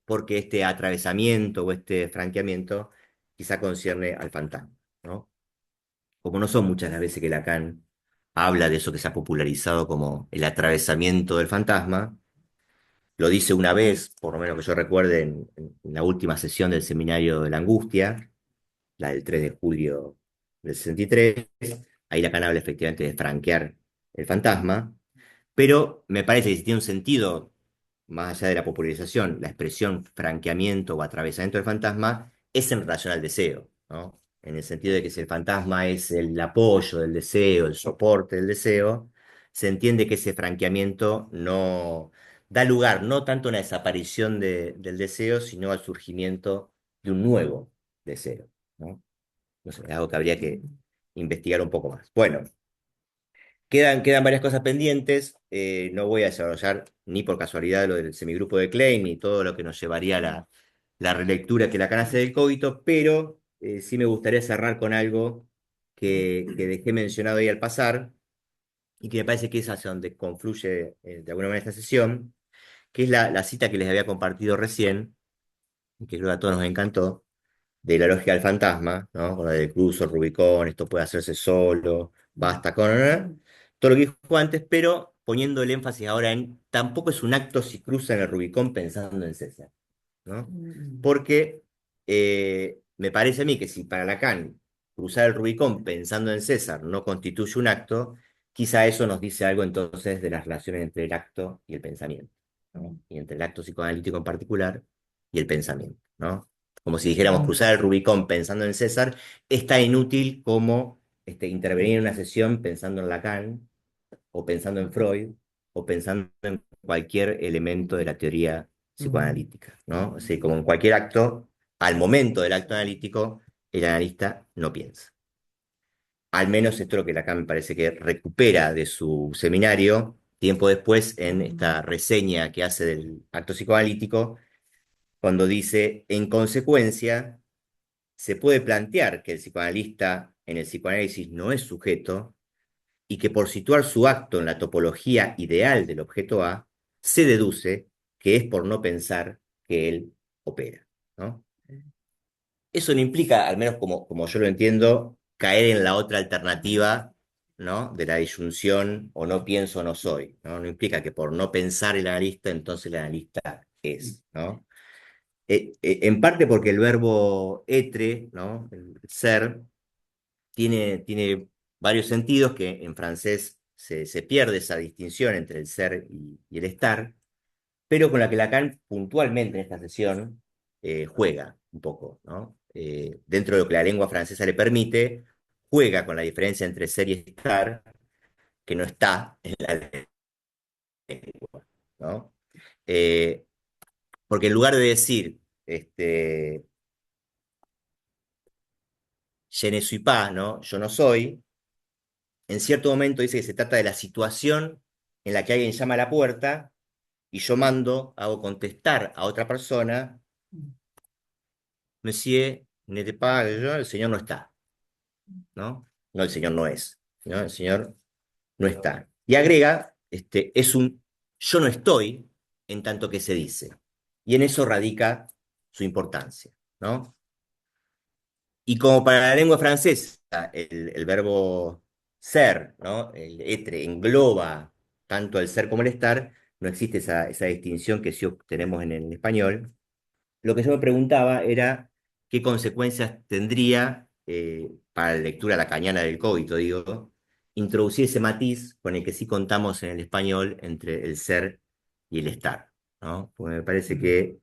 porque este atravesamiento o este franqueamiento quizá concierne al fantasma, ¿no? Como no son muchas las veces que Lacan habla de eso que se ha popularizado como el atravesamiento del fantasma, lo dice una vez, por lo menos que yo recuerde, en la última sesión del Seminario de la Angustia, la del 3 de julio del 63. Ahí Lacan habla efectivamente de franquear el fantasma, pero me parece que si tiene un sentido, más allá de la popularización, la expresión franqueamiento o atravesamiento del fantasma es en relación al deseo, ¿no? En el sentido de que si el fantasma es el apoyo del deseo, el soporte del deseo, se entiende que ese franqueamiento no da lugar no tanto a una desaparición del deseo, sino al surgimiento de un nuevo deseo, ¿no? No sé, es algo que habría que investigar un poco más. Bueno, quedan varias cosas pendientes. No voy a desarrollar ni por casualidad lo del semigrupo de Klein ni todo lo que nos llevaría a la relectura que Lacan hace del cogito, pero sí me gustaría cerrar con algo que dejé mencionado ahí al pasar y que me parece que es hacia donde confluye de alguna manera esta sesión, que es la cita que les había compartido recién y que creo que a todos nos encantó, de la lógica del fantasma, ¿no? Con la del cruzo, el Rubicón, esto puede hacerse solo, basta con todo lo que dijo antes, pero poniendo el énfasis ahora en tampoco es un acto si cruzan el Rubicón pensando en César, ¿no? Porque me parece a mí que si para Lacan cruzar el Rubicón pensando en César no constituye un acto, quizá eso nos dice algo entonces de las relaciones entre el acto y el pensamiento, ¿no? Y entre el acto psicoanalítico en particular y el pensamiento, ¿no? Como si dijéramos cruzar el Rubicón pensando en César es tan inútil como intervenir en una sesión pensando en Lacan, o pensando en Freud, o pensando en cualquier elemento de la teoría psicoanalítica, ¿no? O sea, como en cualquier acto, al momento del acto analítico, el analista no piensa. Al menos esto es lo que Lacan me parece que recupera de su seminario tiempo después en esta reseña que hace del acto psicoanalítico, cuando dice, en consecuencia, se puede plantear que el psicoanalista en el psicoanálisis no es sujeto y que por situar su acto en la topología ideal del objeto A, se deduce que es por no pensar que él opera, ¿no? Eso no implica, al menos como yo lo entiendo, caer en la otra alternativa, ¿no? De la disyunción o no pienso o no soy, ¿no? No implica que por no pensar el analista, entonces el analista es, ¿no? En parte porque el verbo etre, ¿no? El ser, tiene varios sentidos que en francés se pierde esa distinción entre el ser y el estar, pero con la que Lacan puntualmente en esta sesión juega un poco, ¿no? Dentro de lo que la lengua francesa le permite, juega con la diferencia entre ser y estar, que no está en la lengua, ¿no? Eh, Porque en lugar de decir, je ne suis pas, ¿no? Yo no soy, en cierto momento dice que se trata de la situación en la que alguien llama a la puerta y yo hago contestar a otra persona, Monsieur n'était pas, el señor no está, ¿no? No, el señor no es, ¿no? El señor no está. Y agrega, es un yo no estoy en tanto que se dice. Y en eso radica su importancia, ¿no? Y como para la lengua francesa, el verbo ser, ¿no? El etre engloba tanto el ser como el estar, no existe esa distinción que sí tenemos en el español. Lo que yo me preguntaba era qué consecuencias tendría para la lectura lacaniana del cogito, digo, introducir ese matiz con el que sí contamos en el español entre el ser y el estar, ¿no? Porque me parece que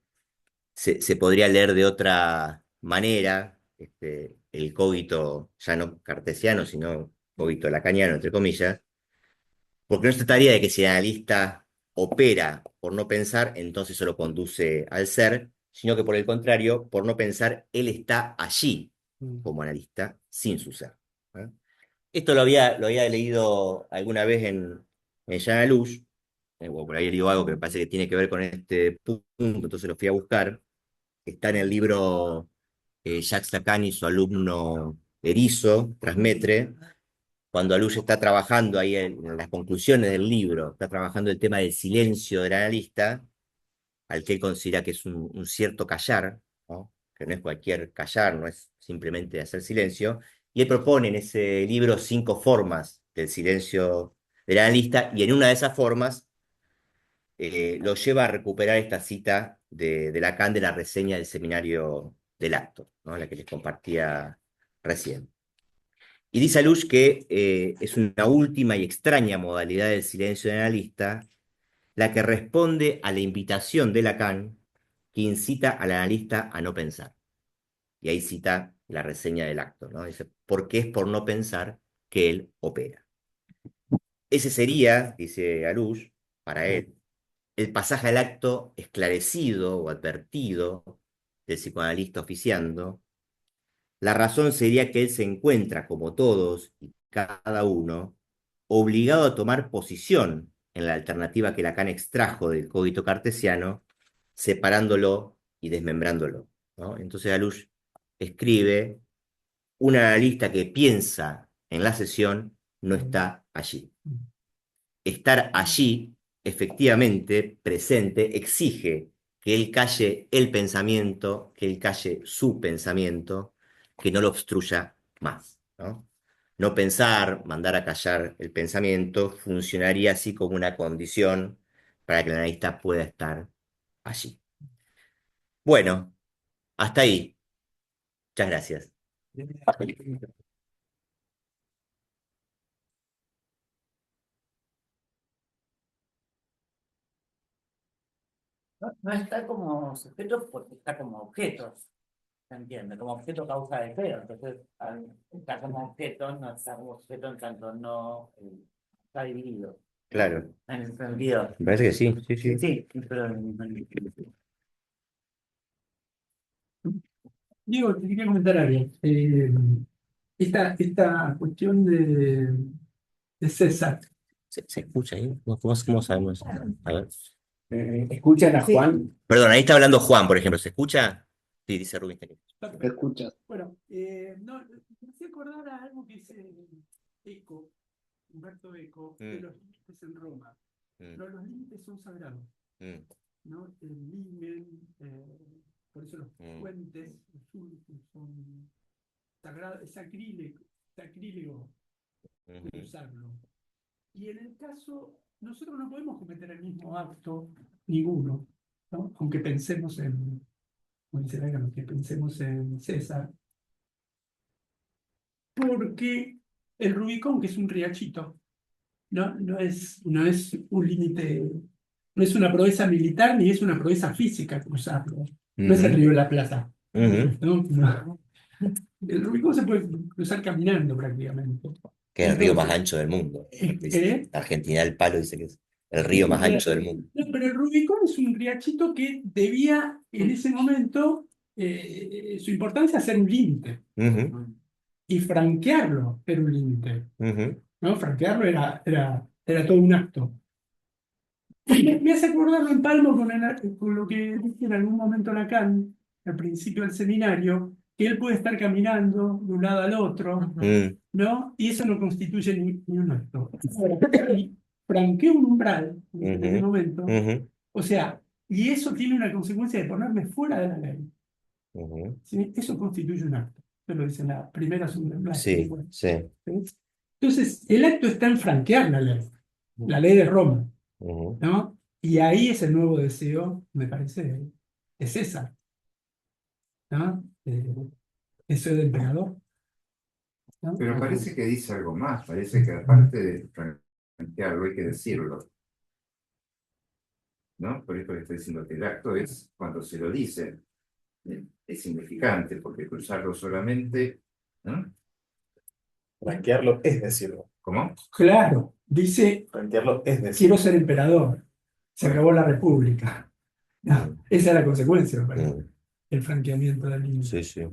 se podría leer de otra manera, el cogito ya no cartesiano, sino cogito lacaniano, entre comillas, porque no se trataría de que si el analista opera por no pensar, entonces eso lo conduce al ser, sino que por el contrario, por no pensar, él está allí como analista, sin su ser, ¿eh? Esto lo había leído alguna vez en Jean Alouche, o por ahí digo algo que me parece que tiene que ver con este punto, entonces lo fui a buscar. Está en el libro Jacques Lacan y su alumno Erizo, Transmetre, cuando Alush está trabajando ahí en las conclusiones del libro, está trabajando el tema del silencio del analista, al que él considera que es un cierto callar, ¿no? Que no es cualquier callar, no es simplemente hacer silencio, y él propone en ese libro 5 formas del silencio del analista, y en una de esas formas lo lleva a recuperar esta cita de Lacan de la reseña del seminario del acto, ¿no? La que les compartía recién. Y dice Alush que es una última y extraña modalidad del silencio del analista, la que responde a la invitación de Lacan, que incita al analista a no pensar. Y ahí cita la reseña del acto, ¿no? Dice, porque es por no pensar que él opera. Ese sería, dice Alush, para él, el pasaje al acto esclarecido o advertido del psicoanalista oficiando. La razón sería que él se encuentra, como todos y cada uno, obligado a tomar posición en la alternativa que Lacan extrajo del cogito cartesiano, separándolo y desmembrándolo, ¿no? Entonces Alush escribe, un analista que piensa en la sesión no está allí. Estar allí, efectivamente, presente, exige que él calle el pensamiento, que él calle su pensamiento, que no lo obstruya más, ¿no? No pensar, mandar a callar el pensamiento, funcionaría así como una condición para que el analista pueda estar allí. Bueno, hasta ahí. Muchas gracias. No está como sujeto porque está como objeto, ¿se entiende? Como objeto causa de feo, entonces está como objeto, no está como objeto en tanto no está dividido. Claro. En ese sentido. Me parece que sí, sí, sí. Sí, pero Diego, te quería comentar algo. Esta cuestión de César. ¿Se escucha ahí? ¿Cómo sabemos? A ver. ¿Escuchan a Juan? Perdón, ahí está hablando Juan, por ejemplo. ¿Se escucha? Sí, dice Rubinstein. ¿Te escuchas? Bueno, no, me hacía acordar a algo que dice Eco, Humberto Eco, de los límites en Roma. Pero los límites son sagrados, ¿no? El limen, por eso los puentes, los surcos son sagrados, es sacrílego usarlo. Y en el caso, nosotros no podemos cometer el mismo acto, ninguno, ¿no? Aunque pensemos como dice Lacan, que pensemos en César, porque el Rubicón, que es un riachito, no es un límite, no es una proeza militar ni es una proeza física cruzarlo. No es el Río de la Plata. ¿No? El Rubicón se puede cruzar caminando prácticamente. Que es el río más ancho del mundo. Argentina del Palo dice que es el río más ancho del mundo. No, pero el Rubicón es un riachito que debía en ese momento su importancia ser un límite. Y franquearlo era un límite. ¿No? Franquearlo era todo un acto. Me hace acordarlo en Palmo con lo que dije en algún momento Lacan, al principio del seminario, que él puede estar caminando de un lado al otro, ¿no? Y eso no constituye ni un acto. Y franqueo un umbral en ese momento. O sea, y eso tiene una consecuencia de ponerme fuera de la ley. ¿Sí? Eso constituye un acto. Eso lo dice en la primera, segunda clase. Sí. Entonces, el acto está en franquear la ley de Roma, ¿no? Y ahí es el nuevo deseo, me parece, de César, ¿no? Deseo del emperador, ¿no? Pero parece que dice algo más, parece que aparte de franquearlo hay que decirlo, ¿no? Por eso le estoy diciendo que el acto es cuando se lo dice, es significante, porque cruzarlo solamente, ¿no? Franquearlo es decirlo. ¿Cómo? Claro, dice, Franquearlo es decirlo. quiero ser emperador, se acabó la república. No, esa es la consecuencia, me parece, el franqueamiento del límite. Sí, sí.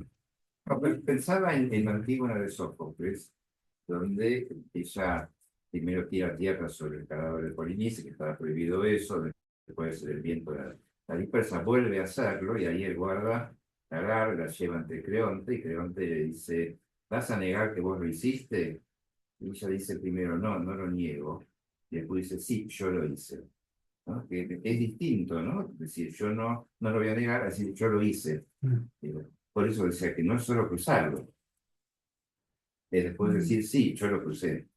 No, pensaba en la Antígona de Sófocles, donde ella primero tira tierra sobre el cadáver de Polinice, que estaba prohibido eso, después el viento la dispersa, vuelve a hacerlo, y ahí el guarda la agarra, la lleva ante Creonte, y Creonte le dice, ¿vas a negar que vos lo hiciste? Y ella dice primero, no lo niego, y después dice, sí, yo lo hice. ¿No? Que es distinto, ¿no? Es decir, yo no lo voy a negar, es decir, yo lo hice. Por eso decía que no es solo cruzarlo, es después decir, sí, yo lo crucé.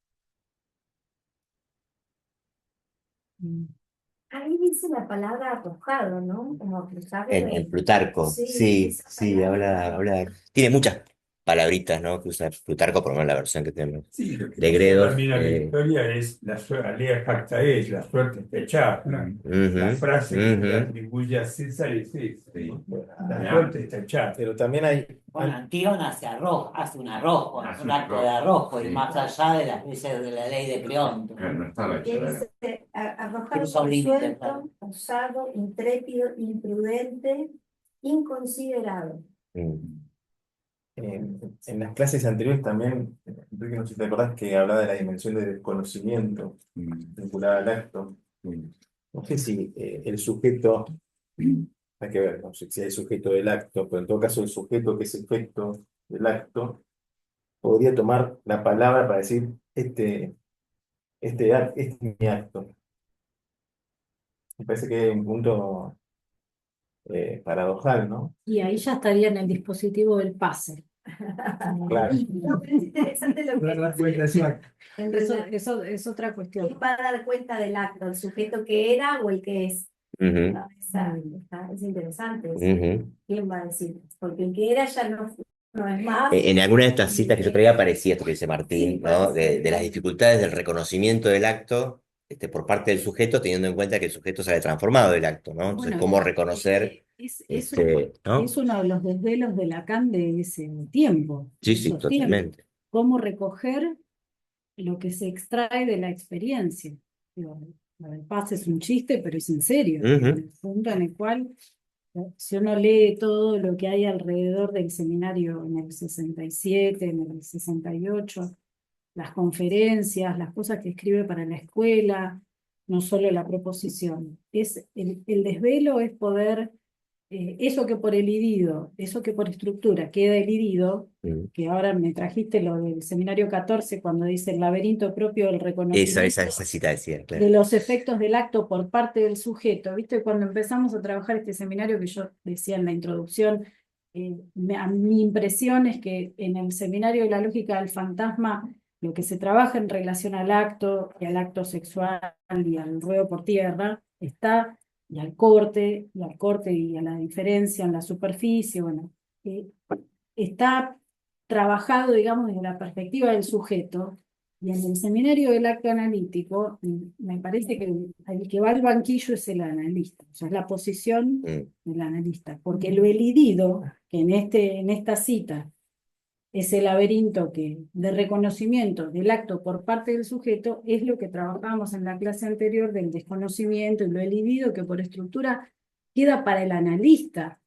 Ahí dice la palabra arrojado, ¿no? Como cruzarlo. En Plutarco, sí, habla. Tiene muchas palabritas, ¿no? Que usa Plutarco, por lo menos la versión que tenemos de Gredos. También la historia es la alea jacta es, la suerte está echada. La frase que le atribuye a César es esa. La suerte está echada. Pero también hay. Bueno, Antígona hace un arrojo, un acto de arrojo, y más allá de las leyes de la ley de Creonte. No estaba Que hecho. dice, arrojado, Cruzó un límite, suelto, osado, intrépido, imprudente, inconsiderado. En las clases anteriores también, Enrique, no sé si te acordás que hablaba de la dimensión del desconocimiento vinculada al acto. No sé si el sujeto, hay que ver, no sé si hay sujeto del acto, pero en todo caso el sujeto que es efecto del acto, podría tomar la palabra para decir, este es mi acto. Me parece que hay un punto paradojal, ¿no? Y ahí ya estaría en el dispositivo del pase. Claro. Interesante lo que Dar cuenta, sí. Eso es otra cuestión. va a dar cuenta del acto, el sujeto que era o el que es. Ujú, Es interesante. ujú. ¿Quién va a decir? Porque el que era ya no es más. En alguna de estas citas que yo traía aparecía esto que dice Martín, Sí, ¿no? parece. De las dificultades del reconocimiento del acto por parte del sujeto, teniendo en cuenta que el sujeto se ha transformado del acto, ¿no? Entonces, Bueno, ¿cómo reconocer, ¿no? es uno de los desvelos de Lacan de ese tiempo, Sí, de sí, esos tiempos. totalmente. Cómo recoger lo que se extrae de la experiencia. Digo, lo del pase es un chiste, pero es en serio. Ujú. En el punto en el cual, si uno lee todo lo que hay alrededor del seminario en el 67, en el 68, las conferencias, las cosas que escribe para la escuela, no solo la proposición. El desvelo es poder, eso que por elidido, eso que por estructura queda elidido, que ahora me trajiste lo del seminario 14, cuando dice el laberinto propio del reconocimiento Esa cita decía, de claro. los efectos del acto por parte del sujeto. ¿Viste? Cuando empezamos a trabajar este seminario que yo decía en la introducción, mi impresión es que en el seminario de la lógica del fantasma, lo que se trabaja en relación al acto y al acto sexual y al ruedo por tierra, está, y al corte y a la diferencia en la superficie, bueno, está trabajado, digamos, desde la perspectiva del sujeto. Y en el seminario del acto analítico, me parece que el que va al banquillo es el analista, o sea, es la posición del analista, porque lo elidido, que en esta cita ese laberinto de reconocimiento del acto por parte del sujeto, es lo que trabajábamos en la clase anterior del desconocimiento y lo elidido que por estructura queda para el analista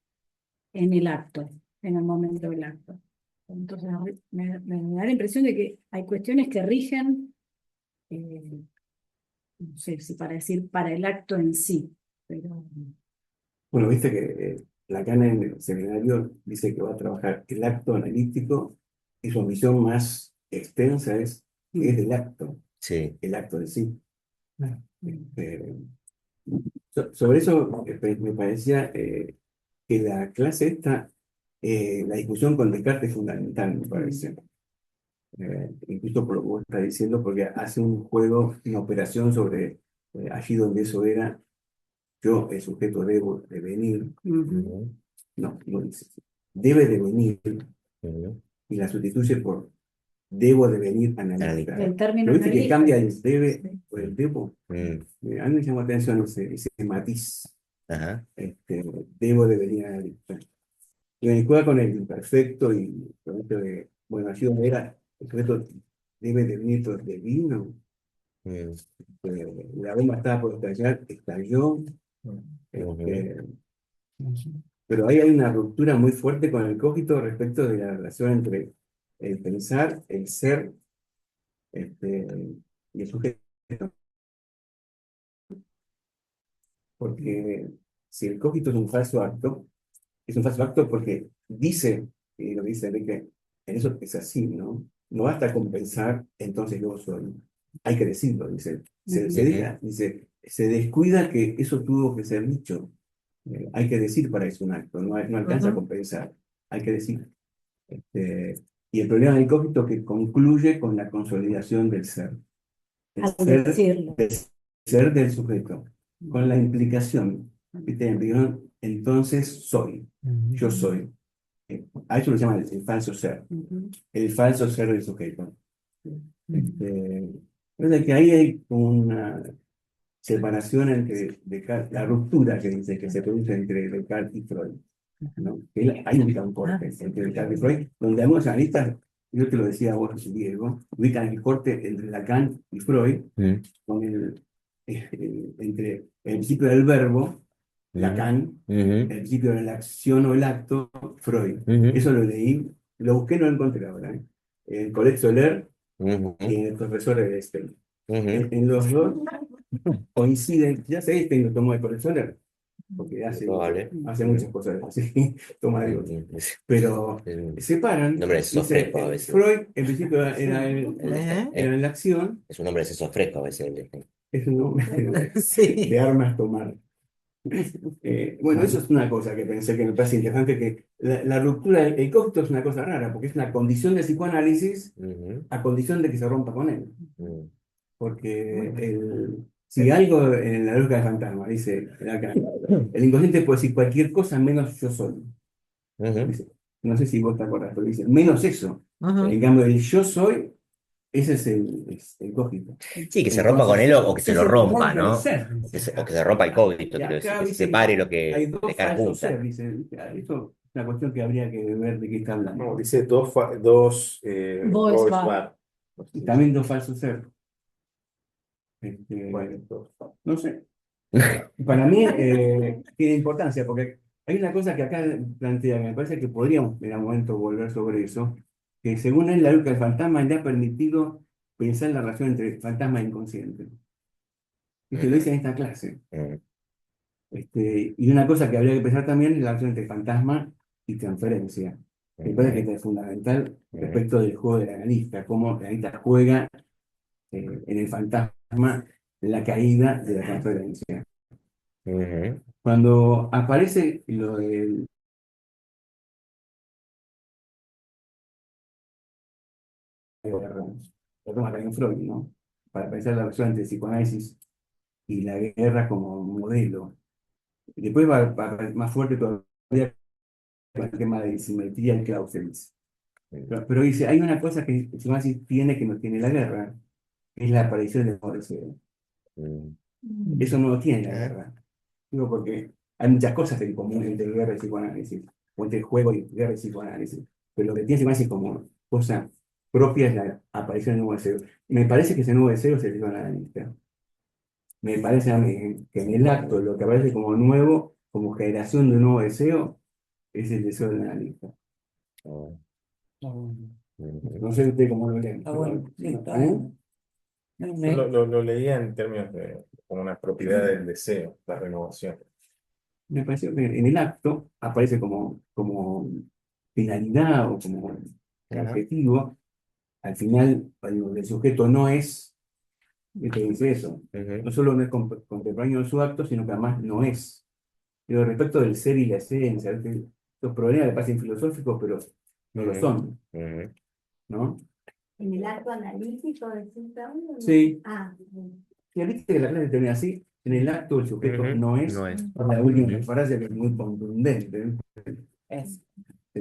en el acto, en el momento del acto. Entonces me da la impresión de que hay cuestiones que rigen, no sé si para decir para el acto en sí, pero Bueno, viste que Lacan en el seminario dice que va a trabajar el acto analítico y su visión más extensa es el acto, Sí. el acto en sí. Sobre eso me parecía que la clase esta, la discusión con Descartes es fundamental, me parece. Incluso por lo que vos estás diciendo, porque hace un juego, una operación sobre allí donde eso era, yo, el sujeto, debo devenir. No dice así. Debe devenir, y la sustituye por debo devenir analista. el término Pero viste que analista, cambia el debe por el debo. A mí me llamó la atención ese matiz. Ajá. Debo devenir analista. Y juega con el imperfecto y con esto de, bueno, allí donde era, el sujeto debe devenir divino. La bomba estaba por estallar, estalló. Pero ahí hay una ruptura muy fuerte con el cogito respecto de la relación entre el pensar, el ser, y el sujeto. Porque si el cogito es un falso acto porque dice, y lo dice Enrique, en eso es así, ¿no? No basta con pensar, entonces yo soy. Hay que decirlo, dice. Dice, se descuida que eso tuvo que ser dicho. Hay que decir para eso un acto, no alcanza con pensar, hay que decir. Y el problema del cogito que concluye con la consolidación del ser. Del ser del sujeto, con la implicación. ¿Viste? Entonces soy, yo soy. A eso lo llaman el falso ser, el falso ser del sujeto. Es que ahí hay una separación entre Descartes, la ruptura que dice que se produce entre Descartes y Freud, ¿no? Hay un corte entre Descartes y Freud, donde algunos analistas, yo te lo decía a vos, Diego, ubican el corte entre Lacan y Freud, con entre el principio del verbo, Lacan, el principio de la acción o el acto, Freud. Eso lo leí, lo busqué, no lo encontré ahora, en Colette Soler y en el profesor de Stein. En los dos coinciden, ya sé que lo tomó de Colette Soler, porque hace muchas cosas así, toma de otro. Pero separan. Nombre de sesos frescos a veces. Freud, en principio, era la acción. Es un nombre de sesos frescos a veces. Es un nombre de armas tomar. Bueno, eso es una cosa que pensé que me parece interesante, que la ruptura, el cogito es una cosa rara, porque es una condición de psicoanálisis a condición de que se rompa con él. Porque si algo en la lógica del fantasma dice acá, el inconsciente puede decir cualquier cosa menos yo soy. Dice, no sé si vos te acordás, pero dice, menos eso. En cambio, el yo soy, ese es el cogito. Sí, que se rompa con él o que se Es lo el rompa, temor del ¿no? ser. O que se rompa el cogito, Y quiero decir, acá que se dice, separe lo hay que dos de cara falsos junta. ser, dice. Esto es una cuestión que habría que ver de qué está hablando. No, dice dos Boys boys bar. bar. Y también dos falsos ser. Bueno, No sé. Para mí tiene importancia, porque hay una cosa que acá plantea, que me parece que podríamos en algún momento volver sobre eso, que según él, la lógica del fantasma le ha permitido pensar en la relación entre fantasma e inconsciente. Y que lo dice en esta clase. Y una cosa que habría que pensar también es la relación entre fantasma y transferencia. Me parece que es fundamental respecto del juego del analista, cómo el analista juega en el fantasma la caída de la transferencia. Cuando aparece lo del lo toma también Freud, ¿no? Para pensar la relación entre el psicoanálisis y la guerra como modelo. Y después va más fuerte todavía con el tema de simetría y Clausewitz. Pero dice, hay una cosa que el psicoanálisis tiene que no tiene la guerra, que es la aparición del amor deseo. Eso no lo tiene la guerra. Digo, porque hay muchas cosas en común entre guerra y psicoanálisis, o entre juego y guerra y psicoanálisis. Pero lo que tiene psicoanálisis como cosa propia es la aparición del nuevo deseo. Me parece que ese nuevo deseo es el psicoanalista. Me parece a mí que en el acto lo que aparece como nuevo, como generación de un nuevo deseo, es el deseo del analista. No sé usted cómo lo leen. bueno, sí, está ¿Eh? bien. Yo lo leía en términos de como una propiedad del deseo, la renovación. Me pareció que en el acto aparece como finalidad o como objetivo. Al final, cuando el sujeto no es, ¿viste? Dice eso, no solo no es contemporáneo de su acto, sino que además no es. Pero respecto del ser y la esencia, ¿viste? Los problemas le parecen filosóficos, pero no lo son, ¿no? En el acto analítico decís también, ¿no? Sí. Ah, bien. Y viste que la clase termina así, en el acto el sujeto no es, No es. la última frase que es muy contundente. Es. Sí.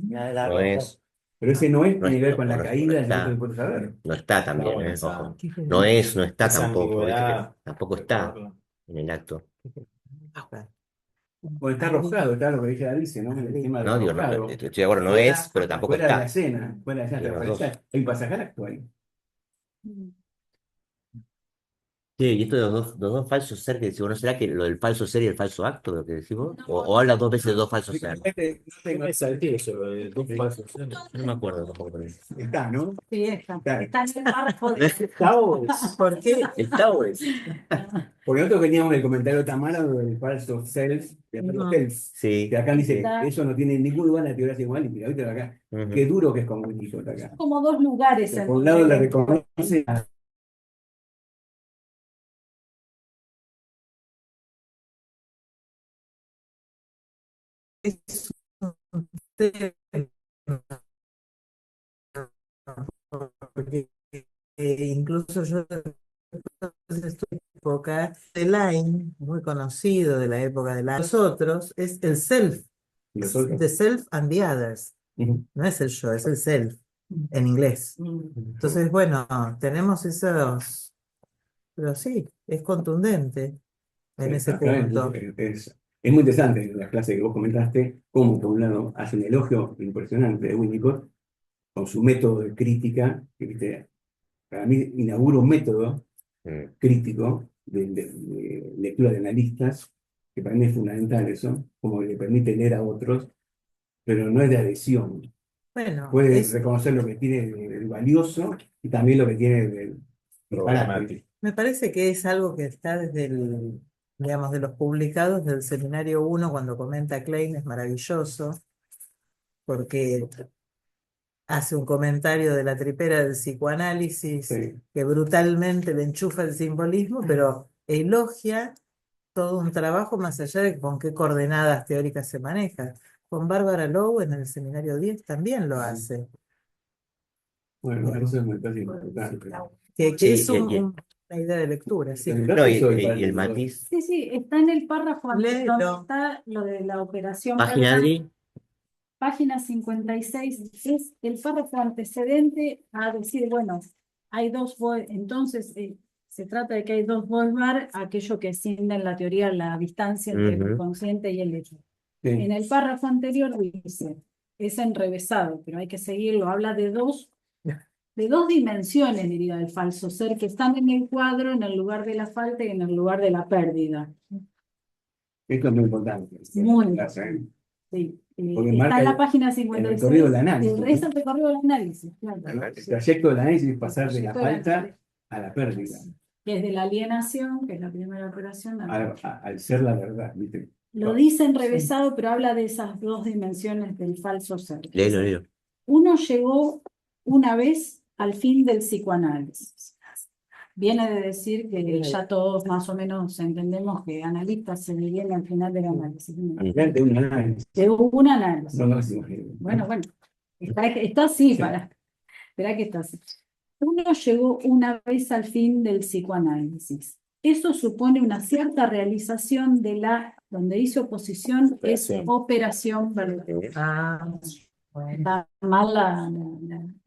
No es. Pero ese no es No tiene que ver es, con no la es, caída no del sujeto está. que puede saber. No está también, bueno, ojo. No es, no está esa tampoco, ¿viste? ambigüedad, Tampoco está en el acto. O está arrojado, está lo que dice Alice, ¿no? El tema del No, digo, no, arrojado. estoy de acuerdo, no es, pero tampoco Fuera de la está. escena, fuera de la escena, Tiene los dos. hay un pasaje al acto ahí. Sí, y esto de los dos falsos ser que decimos, ¿no será que lo del falso ser y el falso acto, lo que decimos? O habla dos veces de dos falsos ser. no es eso, lo de dos falsos. No me acuerdo tampoco. Está, ¿no? Sí, está. Está. Está en el párrafo de... ¿Por qué? Porque nosotros veníamos del comentario de Tamara del falso self, de self, Sí. que acá dice, Está. eso no tiene ningún lugar en la teoría igual, y mira, ¿viste acá? Qué duro que es como dijo acá. Como dos lugares. Por un lado le reconoce a Es un tema, porque incluso yo estoy en la época de Line, muy conocido de la época de los otros, es el self, the self and the others. No es el yo, es el self en inglés. Entonces, bueno, tenemos esos, pero sí, es contundente en ese punto. Es muy interesante en la clase que vos comentaste, cómo por un lado hace un elogio impresionante de Winnicott con su método de crítica, que ¿viste? Para mí inaugura un método crítico de lectura de analistas, que para mí es fundamental eso, como le permite leer a otros, pero no es de adhesión. Bueno, Puede reconocer lo que tiene de valioso y también lo que tiene de problemático. me parece que es algo que está desde el, digamos, de los publicados del seminario 1, cuando comenta Klein, es maravilloso, porque hace un comentario de la tripera del psicoanálisis que brutalmente le enchufa el simbolismo, pero elogia todo un trabajo más allá de con qué coordenadas teóricas se maneja. Con Bárbara Lowe en el seminario 10 también lo hace. Bueno, eso es muy importante. Que Sí, es una idea de lectura, sí. No, y el matiz. Sí, sí, está en el párrafo antes, donde Léelo. está lo de la operación Página, verbal. Adri. Página 56 es el párrafo antecedente a decir, bueno, hay dos, entonces se trata de que hay dos Bolvar, aquello que asciende en la teoría la distancia entre el inconsciente y el hecho. Sí. En el párrafo anterior dice, es enrevesado, pero hay que seguirlo, habla de dos dimensiones, diría, del falso ser, que están en el cuadro, en el lugar de la falta y en el lugar de la pérdida. Esto es muy importante. Muy importante. Sí. Porque Está marca en la página 56. el recorrido del análisis, ¿no? Es el recorrido del análisis, claro. El trayecto del análisis es pasar de la Trayecto del falta análisis. a la pérdida, Que es de la alienación, que es la primera operación. al ser la verdad, ¿viste? Lo dice enrevesado, pero habla de esas dos dimensiones del falso ser. Léelo. Uno llegó una vez al fin del psicoanálisis. Viene de decir que ya todos más o menos entendemos que analistas se viene al final del análisis. De un análisis. De un análisis. No se imagina. Bueno, está así, espera que está así. Uno llegó una vez al fin del psicoanálisis. Eso supone una cierta realización de donde dice oposición, es operación verdadera. Está mal la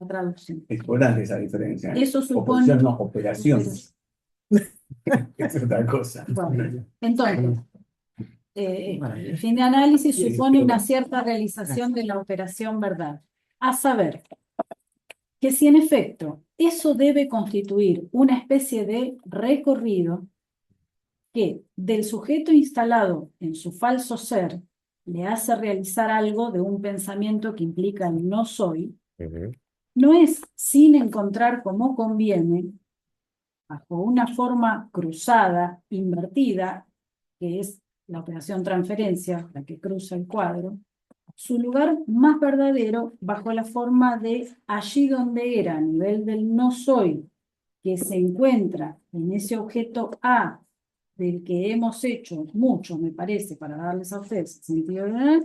traducción. Es importante esa diferencia. Eso supone... Oposición, no, operación. Es otra cosa. Bueno, entonces, el fin de análisis supone una cierta realización de la operación verdad. A saber, que si en efecto eso debe constituir una especie de recorrido que del sujeto instalado en su falso ser le hace realizar algo de un pensamiento que implica el no soy, no es sin encontrar como conviene, bajo una forma cruzada, invertida, que es la operación transferencia, la que cruza el cuadro, su lugar más verdadero bajo la forma de allí donde era, a nivel del no soy, que se encuentra en ese objeto A, del que hemos hecho mucho, me parece, para darles a ustedes sentido de...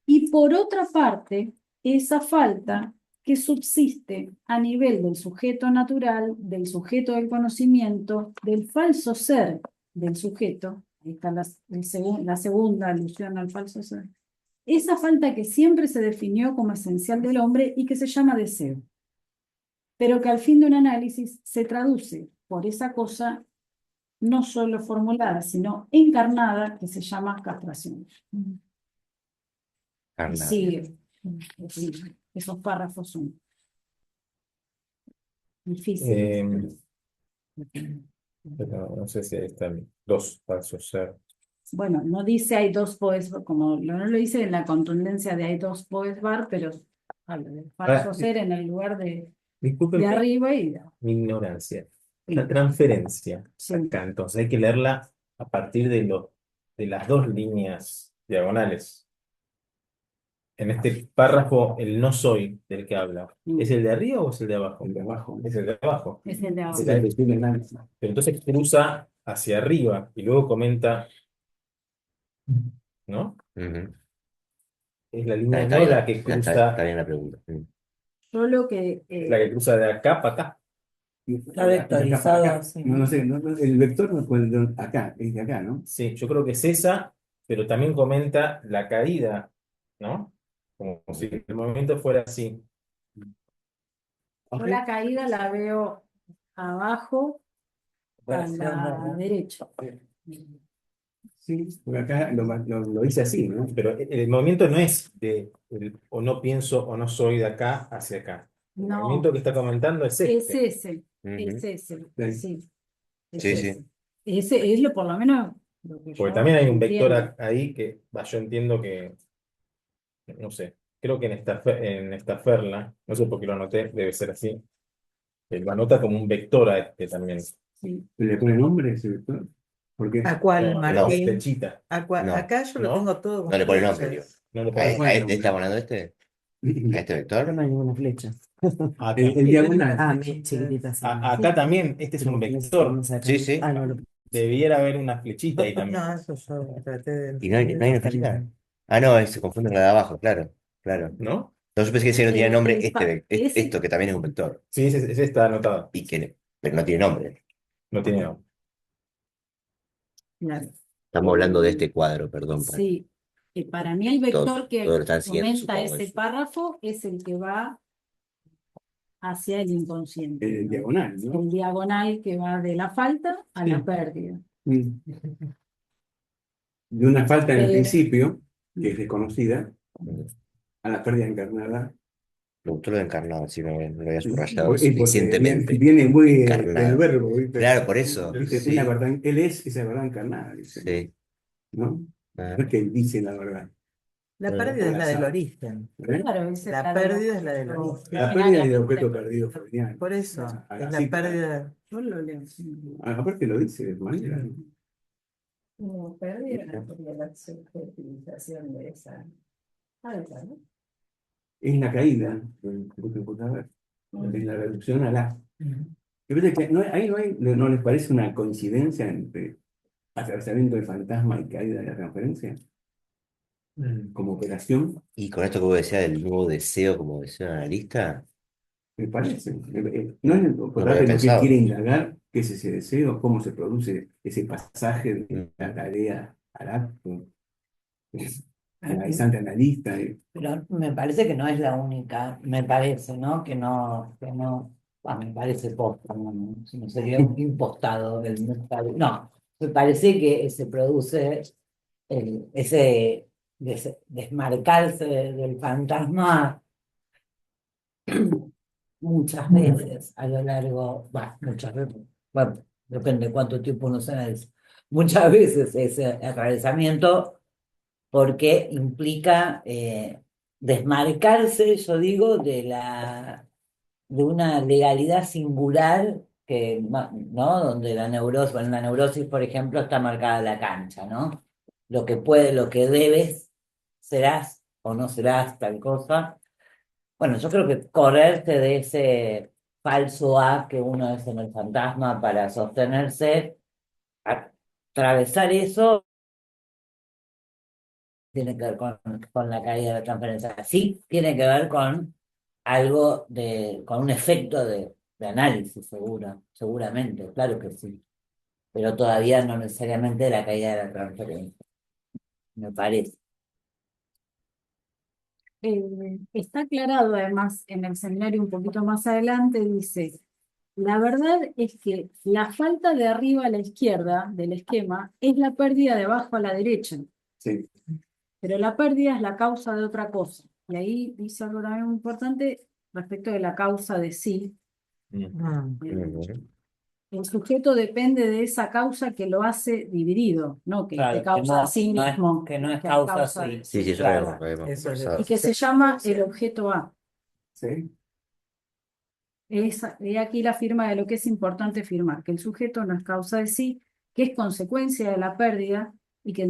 Y por otra parte, esa falta que subsiste a nivel del sujeto natural, del sujeto del conocimiento, del falso ser del sujeto, ahí está la segunda alusión al falso ser, esa falta que siempre se definió como esencial del hombre y que se llama deseo, pero que al fin de un análisis se traduce por esa cosa no solo formulada, sino encarnada, que se llama castración. Sigue. Esos párrafos son difíciles. Pero no sé si ahí están dos falsos ser. Bueno, no dice hay dos poes, como no lo dice en la contundencia de hay dos poes bar, pero habla del falso ser en el lugar de arriba y de abajo. Mi ignorancia. La transferencia. Acá, entonces hay que leerla a partir de las dos líneas diagonales. En este párrafo, el no soy del que habla, ¿es el de arriba o es el de abajo? El de abajo. Es el de abajo. Es el de abajo. Pero entonces cruza hacia arriba y luego comenta, ¿no? Es la línea no la que cruza. Está bien la pregunta. Yo lo que... Es la que cruza de acá para acá. Está vectorizado así. No sé, el vector no puede acá, es de acá, ¿no? Sí, yo creo que es esa, pero también comenta la caída, ¿no? Como si el movimiento fuera así. Yo la caída la veo abajo a la derecha. Sí, porque acá lo dice así, ¿no? Pero el movimiento no es o no pienso o no soy de acá hacia acá. El No. movimiento que está comentando es Es este. ese, es ese, sí. Es Sí, ese. sí. Ese es por lo menos lo que Porque yo también hay un vector entiendo. ahí que yo entiendo que, no sé, creo que en esta ferla, no sé por qué lo anoté, debe ser así. Él lo anota como un vector a este también. Sí. ¿Le pone nombre ese vector? ¿Por qué? ¿A cuál, No, Martín? flechita. No. Acá yo lo ¿No? tengo todo. No le pone nombre, digo. No le ¿A, pone a este estamos hablando de este? ¿A este vector? No hay ninguna flecha. El diagonal. Ah, mi chiquitita. Sí. Acá también, este es un vector. Sí, sí. Ah, no, Debiera haber una flechita ahí también. No, eso yo traté de ¿Y no hay una entender. flechita? Ah, no, se confunde con la de abajo, claro, claro. ¿No? No, yo pensé que ese no tenía nombre, Ese, esto que también es un vector, Sí, ese está anotado. pero no tiene nombre. No tiene nombre. claro, Estamos hablando de este cuadro, perdón. sí, para mí el Todo, vector que todo lo están siguiendo, comenta supongo. ese párrafo es el que va hacia el inconsciente, El ¿no? diagonal, ¿no? El diagonal que va de la falta a la pérdida. Mm. De una falta en el Pero- principio, que es desconocida, a la pérdida encarnada. Me gustó lo de encarnado, si no lo había Sí, subrayado porque suficientemente. viene muy del Encarnado. verbo, ¿viste? Claro, por eso. ¿Viste? Es Sí, la verdad, él es esa verdad encarnada, dice, sí. ¿no? Ah, No es que él dice la verdad. La pérdida es la del origen. ¿Eh? Claro, esa es La la de pérdida es la del objeto origen. La pérdida del objeto perdido freudiano. Por eso, Ah, es así, la pérdida. Yo lo leo así. aparte lo dice de manera, ¿no? Como pérdida sería la subjetivización de esa falta, ¿no? Es la caída del computador, es la reducción a la. Y fíjate que ¿no les parece una coincidencia entre atravesamiento del fantasma y caída de la transferencia? Como operación, y con esto que vos decías del nuevo deseo como deseo analista, me parece. No es no lo por había lo que pensado. quiere indagar qué es ese deseo, cómo se produce ese pasaje de la tarea al acto, al instante analista. Pero me parece que no es la única, me parece, ¿no? Que no, me parece posta, no sería un impostado no, me parece que se produce ese desmarcarse del fantasma muchas veces a lo largo, muchas veces, bueno, depende de cuánto tiempo uno se analiza, muchas veces ese atravesamiento porque implica desmarcarse, yo digo, de una legalidad singular que, ¿no? Donde la neurosis, bueno, en la neurosis, por ejemplo, está marcada la cancha, ¿no? Lo que puedes, lo que debes, serás o no serás tal cosa. Bueno, yo creo que correrse de ese falso A que uno es en el fantasma para sostenerse, atravesar eso tiene que ver con la caída de la transferencia. Sí, tiene que ver con algo con un efecto de análisis, seguramente, claro que sí. Pero todavía no necesariamente la caída de la transferencia, me parece. Está aclarado además en el seminario un poquito más adelante, dice, la verdad es que la falta de arriba a la izquierda del esquema es la pérdida de abajo a la derecha. Sí. Pero la pérdida es la causa de otra cosa. Y ahí dice algo también muy importante respecto de la causa de sí. El sujeto depende de esa causa que lo hace dividido, no que Claro, te causa a sí mismo. que no es que causa de sí. Sí, sí, eso Claro. lo habíamos Eso es- conversado. Y que se llama el objeto A. ¿Sí? He aquí la firma de lo que es importante firmar, que el sujeto no es causa de sí, que es consecuencia de la pérdida y que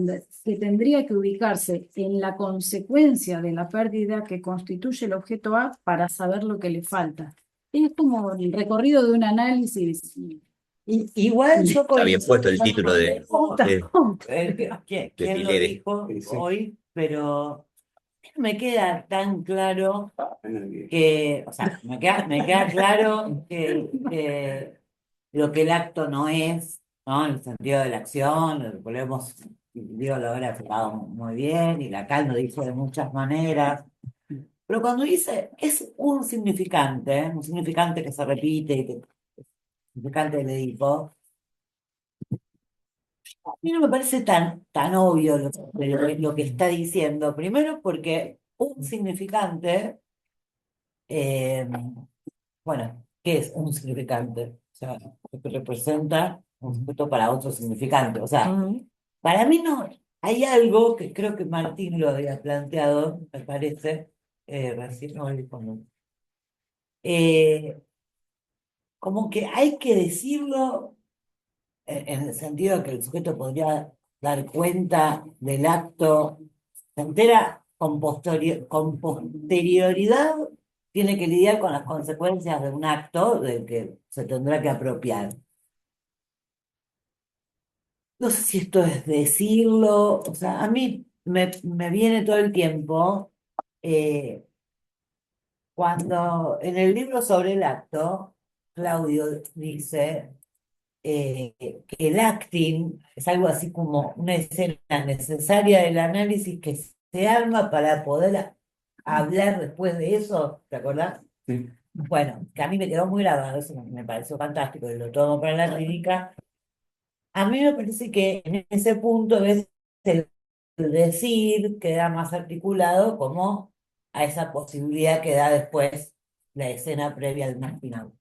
tendría que ubicarse en la consecuencia de la pérdida que constituye el objeto A para saber lo que le falta. Es como el recorrido de un análisis. Igual yo Está bien puesto el título de ¿Quién lo Pilere. dijo Sí, sí. hoy? Pero no me queda tan claro que, o sea, me queda claro que lo que el acto no es, ¿no? En el sentido de la acción, lo volvemos, digo, lo habrá explicado muy bien, y Lacan lo dijo de muchas maneras. Pero cuando dice, es un significante que se repite, y que significante del Edipo, a mí no me parece tan obvio lo que está diciendo. Primero porque un significante, eh, bueno, ¿qué es un significante? O sea, lo que representa un sujeto para otro significante. O sea, para mí no, hay algo que creo que Martín lo había planteado, me parece, recién no lo dijo nunca. Como que hay que decirlo en el sentido de que el sujeto podría dar cuenta del acto, se entera con posterioridad, tiene que lidiar con las consecuencias de un acto del que se tendrá que apropiar. no sé si esto es decirlo, o sea, a mí me viene todo el tiempo, cuando en el libro sobre el acto, Claudio dice que el acting es algo así como una escena necesaria del análisis que se arma para poder hablar después de eso, ¿te acordás? Sí. Bueno, que a mí me quedó muy grabado, eso me pareció fantástico y lo tomo para la clínica. A mí me parece que en ese punto ves el decir queda más articulado como a esa posibilidad que da después la escena previa al más final.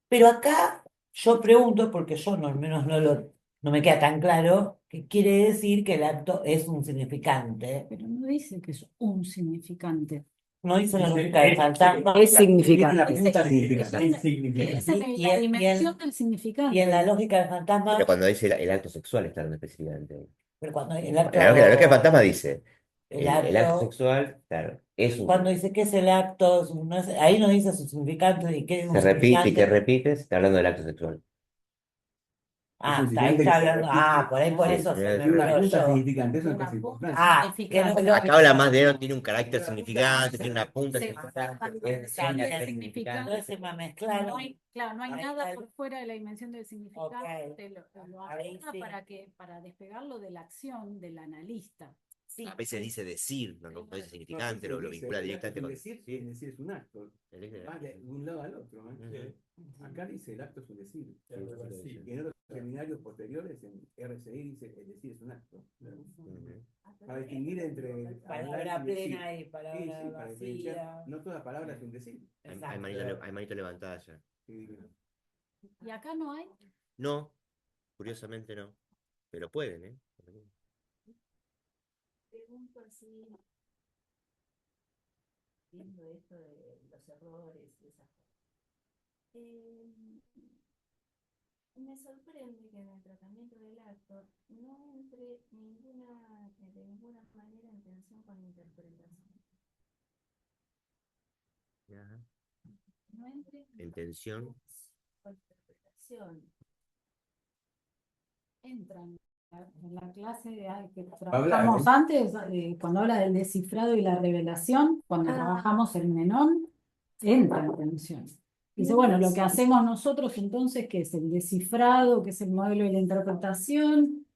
Pero acá yo pregunto, porque yo no, al menos no me queda tan claro, que quiere decir que el acto es un significante. Pero no dice que es un significante. No dice la Dice, lógica del fantasma. Es significante. Tiene una punta Es significativa. la dimensión del significante. Y en la lógica del fantasma, Pero cuando dice el acto sexual está hablando específicamente. pero cuando el La lógica del acto, fantasma dice, el el acto acto, sexual, claro, es un... cuando dice que es el acto, ahí no dice su significante y qué es un Se repite y que significante. repite, está hablando del acto sexual. Ah, Es un ahí significante está que se hablando. repite. Ah, por ahí por Sí, eso se me tiene Tiene una olvidó punta yo. significante, eso es Una casi punta importante. Ah, significante. Acá habla más de, no tiene un carácter significante, tiene una punta Sí, significante, es sí, una es que significante. entonces se me mezclaron. No hay, claro, no hay Ahí nada está. por fuera de la dimensión del significante, Ok. lo Ahí ajusta sí. para despegarlo de la acción del analista. Sí. A veces dice decir, no dice significante, lo vincula directamente con... Decir, Sí. decir es un acto. El- Va de un lado al otro, ¿no? Acá dice el acto es un decir. Y en otros seminarios posteriores, en RCI dice el decir es un acto. Para distinguir entre Palabra hablar y decir. plena y palabra Sí, sí, para diferenciar. vacía. No toda palabra es un decir. Hay manito levantada ya. Sí. Y acá no hay. No, curiosamente no. Pero pueden, ¿eh? Pregunto así, viendo esto de los errores y esas cosas. Me sorprende que en el tratamiento del acto no entre de ninguna manera en tensión con la interpretación. No entre En tensión. con interpretación. Entran en la clase que trabajamos antes, cuando habla del descifrado y la revelación, cuando trabajamos el Menón, entra en tensión. Dice, bueno, lo que hacemos nosotros entonces, que es el descifrado, que es el modelo de la interpretación,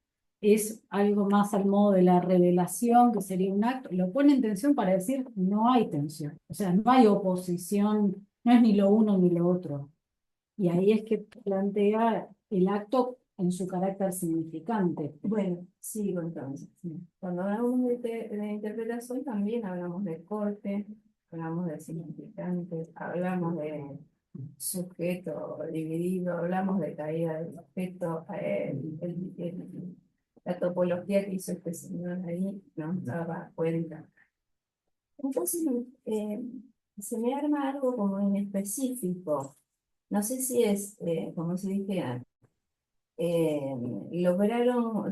es algo más al modo de la revelación, que sería un acto, lo pone en tensión para decir, no hay tensión, o sea, no hay oposición, no es ni lo uno ni lo otro. Y ahí es que plantea el acto en su carácter significante. Bueno, sigo entonces. Cuando hablamos de interpretación también hablamos de corte, hablamos de significantes, hablamos de sujeto dividido, hablamos de caída del sujeto, la topología que hizo este señor ahí nos daba cuenta. Entonces se me arma algo como inespecífico. No sé si es, como se dijera, lograron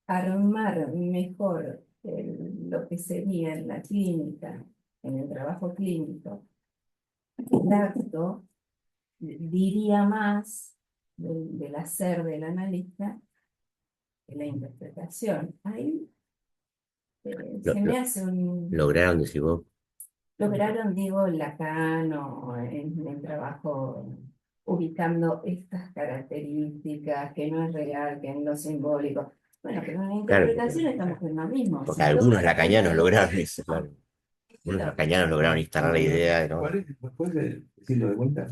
armar mejor lo que sería en la clínica, en el trabajo clínico. El acto diría más del hacer del analista que la interpretación. Ahí se me hace un... Lograron, decir vos. Lograron, digo, Lacan o en el trabajo ubicando estas características, que no es real, que es lo simbólico. Bueno, pero en la interpretación estamos en lo mismo. Porque algunos lacanianos lograron eso, claro. Algunos lacanianos lograron instalar la idea, ¿no? ¿Puedes decirlo de vuelta?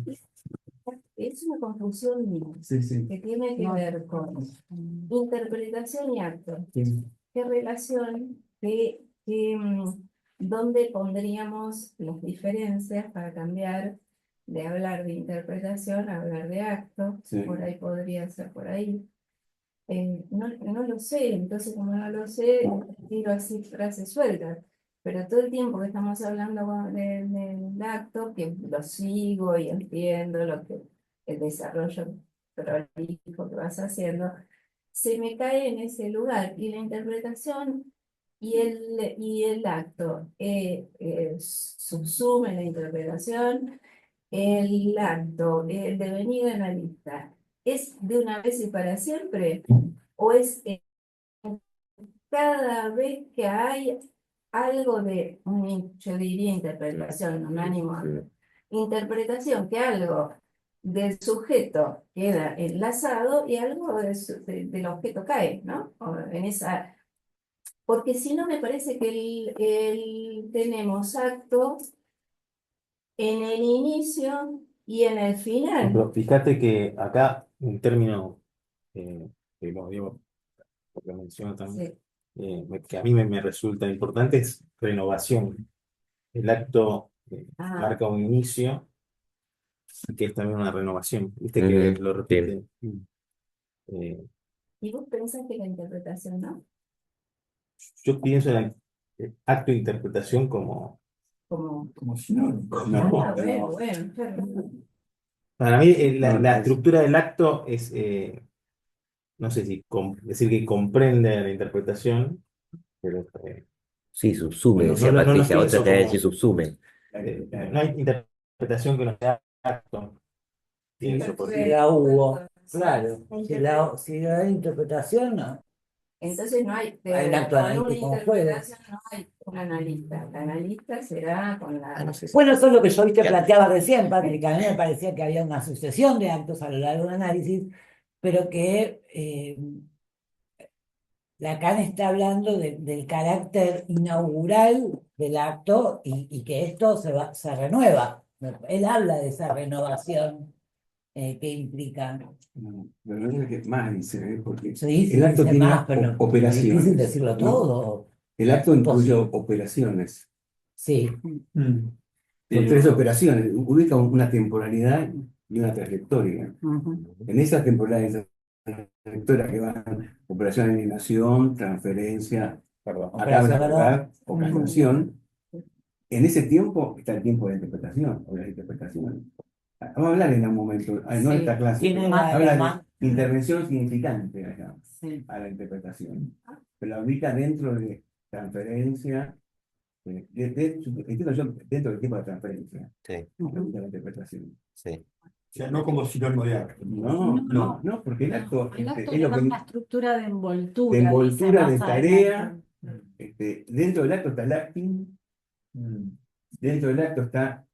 Es una confusión mía, que tiene que ver con interpretación y acto. ¿Qué relación? ¿Dónde pondríamos las diferencias para cambiar de hablar de interpretación a hablar de acto? Sí. Por ahí podría ser por ahí. No lo sé, entonces como no lo sé, tiro así frases sueltas. Pero todo el tiempo que estamos hablando del acto, que lo sigo y entiendo el desarrollo prolijo que vas haciendo, se me cae en ese lugar. Y la interpretación y el acto subsume la interpretación, el acto, el devenir analista, ¿es de una vez y para siempre? ¿O es cada vez que hay algo de, yo diría interpretación, un ánimo, interpretación, que algo del sujeto queda enlazado y algo del objeto cae, ¿no? En esa, porque si no me parece que tenemos acto en el inicio y en el final. Pero fíjate que acá, un término que vos, Diego, porque menciono también, que a mí me resulta importante es renovación. El acto marca un inicio, que es también una renovación. Viste que lo repite. ¿Y vos pensás que la interpretación, no? Yo pienso en el acto de interpretación como sinónimo. No, Bueno, claro. para mí la estructura del acto es, no sé si decir que comprende la interpretación, pero Sí, subsume, no, decía no lo Patricia, pienso otra te como, decir subsume. no hay interpretación que no sea acto. Pienso porque La hubo, claro. Si la hay interpretación, no. Entonces no hay, Hay un acto con una analítico como juego. interpretación no hay un analista. El analista será con la... Bueno, eso es lo que yo te planteaba recién, Patrick. A mí me parecía que había una sucesión de actos a lo largo de un análisis, pero que Lacan está hablando del carácter inaugural del acto y que esto se renueva. Él habla de esa renovación que implica. Pero no es que más dice, porque Sí, el acto dice tiene más, pero es operaciones. difícil decirlo ¿no? todo. El acto incluye Posible. operaciones. Sí. Son 3 operaciones. Ubica una temporalidad y una trayectoria. En esa temporalidad y esa trayectoria que van operación de eliminación, transferencia, acá van a jugar, ocasión. En ese tiempo está el tiempo de interpretación o de la interpretación. Vamos a hablar en un momento, no en esta clase, pero habla de intervención significante allá, a la interpretación. Pero la ubica dentro de transferencia, entiendo yo, dentro del tipo de transferencia, la interpretación. O sea, no como sinónimo de acto. No, porque el acto El acto es le lo da que... una estructura de envoltura. De envoltura, dice de más tarea. adelante. Dentro del acto está el acting. Dentro del acto está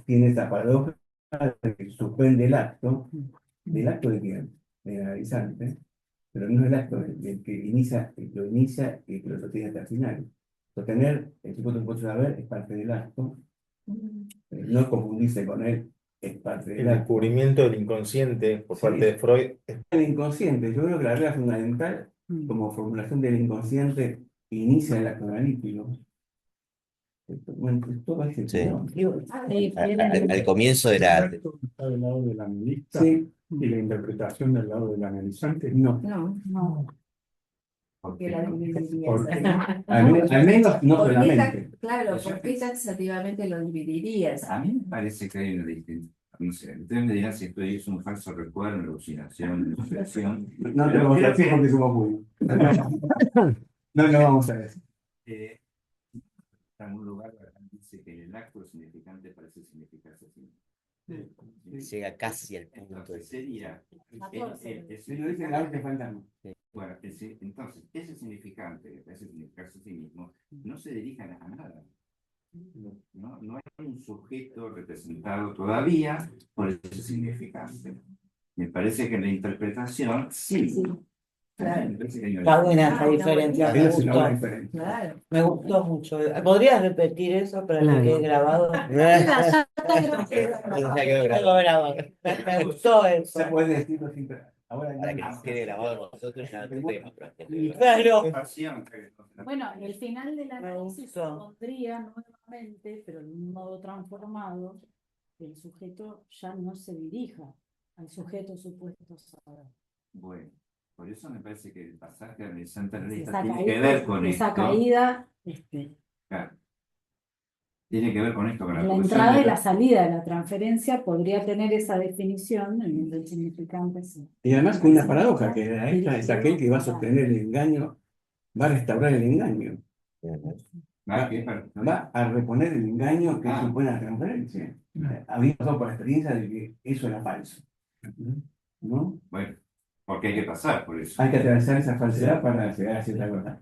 tiene esa paradoja de que suspende el acto, del acto de quién, del analizante, pero no es el acto del que lo inicia y que lo sostiene hasta el final. Sostener el sujeto que puede saber es parte del acto, no confundirse con él, es parte del el acto. descubrimiento del inconsciente por parte de Freud. El inconsciente, yo creo que la regla fundamental, como formulación del inconsciente, inicia el acto analítico. Todo parece Al comienzo de la... ¿Está del lado del analista? Sí. ¿Y la interpretación del lado del analizante? No. Porque la dividirías. Al menos no ¿Por qué solamente. claro, ¿por qué taxativamente lo dividirías? A mí me parece que hay una distinción. No sé, ustedes me dirán si esto es un falso recuerdo, una alucinación, una sucesión. No te vamos a decir porque somos muy. No lo vamos a decir. En algún lugar dice que el acto significante parece significarse así. Llega casi al punto de... Sería. Bueno, entonces, ese significante, ese significarse a sí mismo, no se dirige a nada. No hay un sujeto representado todavía por ese significante. Me parece que en la interpretación sí. Claro. Está buena esa diferencia, me gustó. Claro. Me gustó mucho. ¿Podrías repetir eso para que quede grabado? Quedó grabado. Me gustó eso. Se puede decirlo siempre. Ahora Para que nos quede grabado nosotros ya otro tema. Claro. Bueno, el final del análisis pondría nuevamente, pero de un modo transformado, que el sujeto ya no se dirija al sujeto supuesto saber. Bueno, por eso me parece que el pasaje de Santa Rita Esa tiene caída, que ver con esa esto. caída, Claro. Tiene que ver con esto, con la producción entrada de y la salida de la transferencia podría tener esa definición en el significante. Sí. Y además con una paradoja, que esta es aquel que va a sostener el engaño, va a restaurar el engaño. Va a reponer el engaño que supone la transferencia. Había pasado por la experiencia de que eso era falso. ¿no? Bueno, porque hay que pasar por eso. Hay que atravesar esa falsedad para llegar a cierta verdad.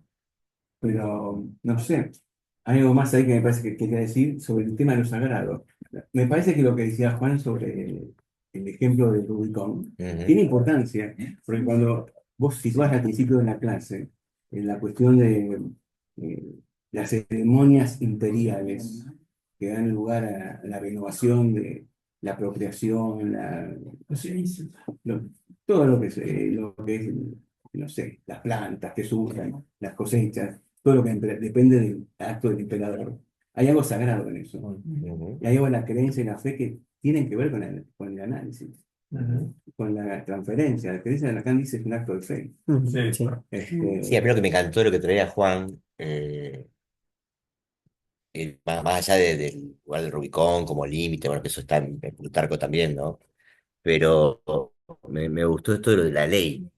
Pero, no sé, hay algo más ahí que me parece que quería decir sobre el tema de lo sagrado. Me parece que lo que decía Juan sobre el ejemplo de Rubicón tiene importancia, porque cuando vos situás al principio de la clase, en la cuestión de eh, las ceremonias imperiales que dan lugar a la renovación de la apropiación, lo- todo lo que es, no sé, las plantas que surjan, las cosechas, todo lo que depende del acto del emperador. Hay algo sagrado en eso. Y hay algo en la creencia y la fe que tienen que ver con el análisis, con la transferencia. La creencia de Lacan dice es un acto de fe. Sí. Sí, a mí lo que me encantó de lo que traía Juan, más allá del lugar del Rubicón como límite, bueno, que eso está en Plutarco también, ¿no? Pero me gustó esto de lo de la ley,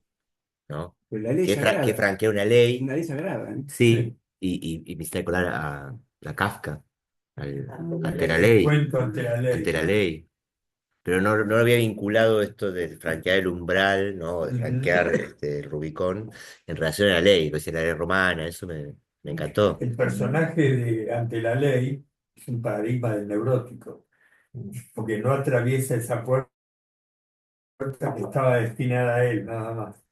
¿no? Pues la ley Que sagrada, franquea una ley, una ley sagrada, ¿eh? sí, y me hiciste recordar a Kafka, ante la El ley, cuento ante la ley. ante la ley. Pero no había vinculado esto de franquear el umbral, ¿no? De franquear el Rubicón en relación a la ley, que es la ley romana, eso me encantó. El personaje de ante la ley es un paradigma del neurótico, porque no atraviesa esa puerta que estaba destinada a él, nada más.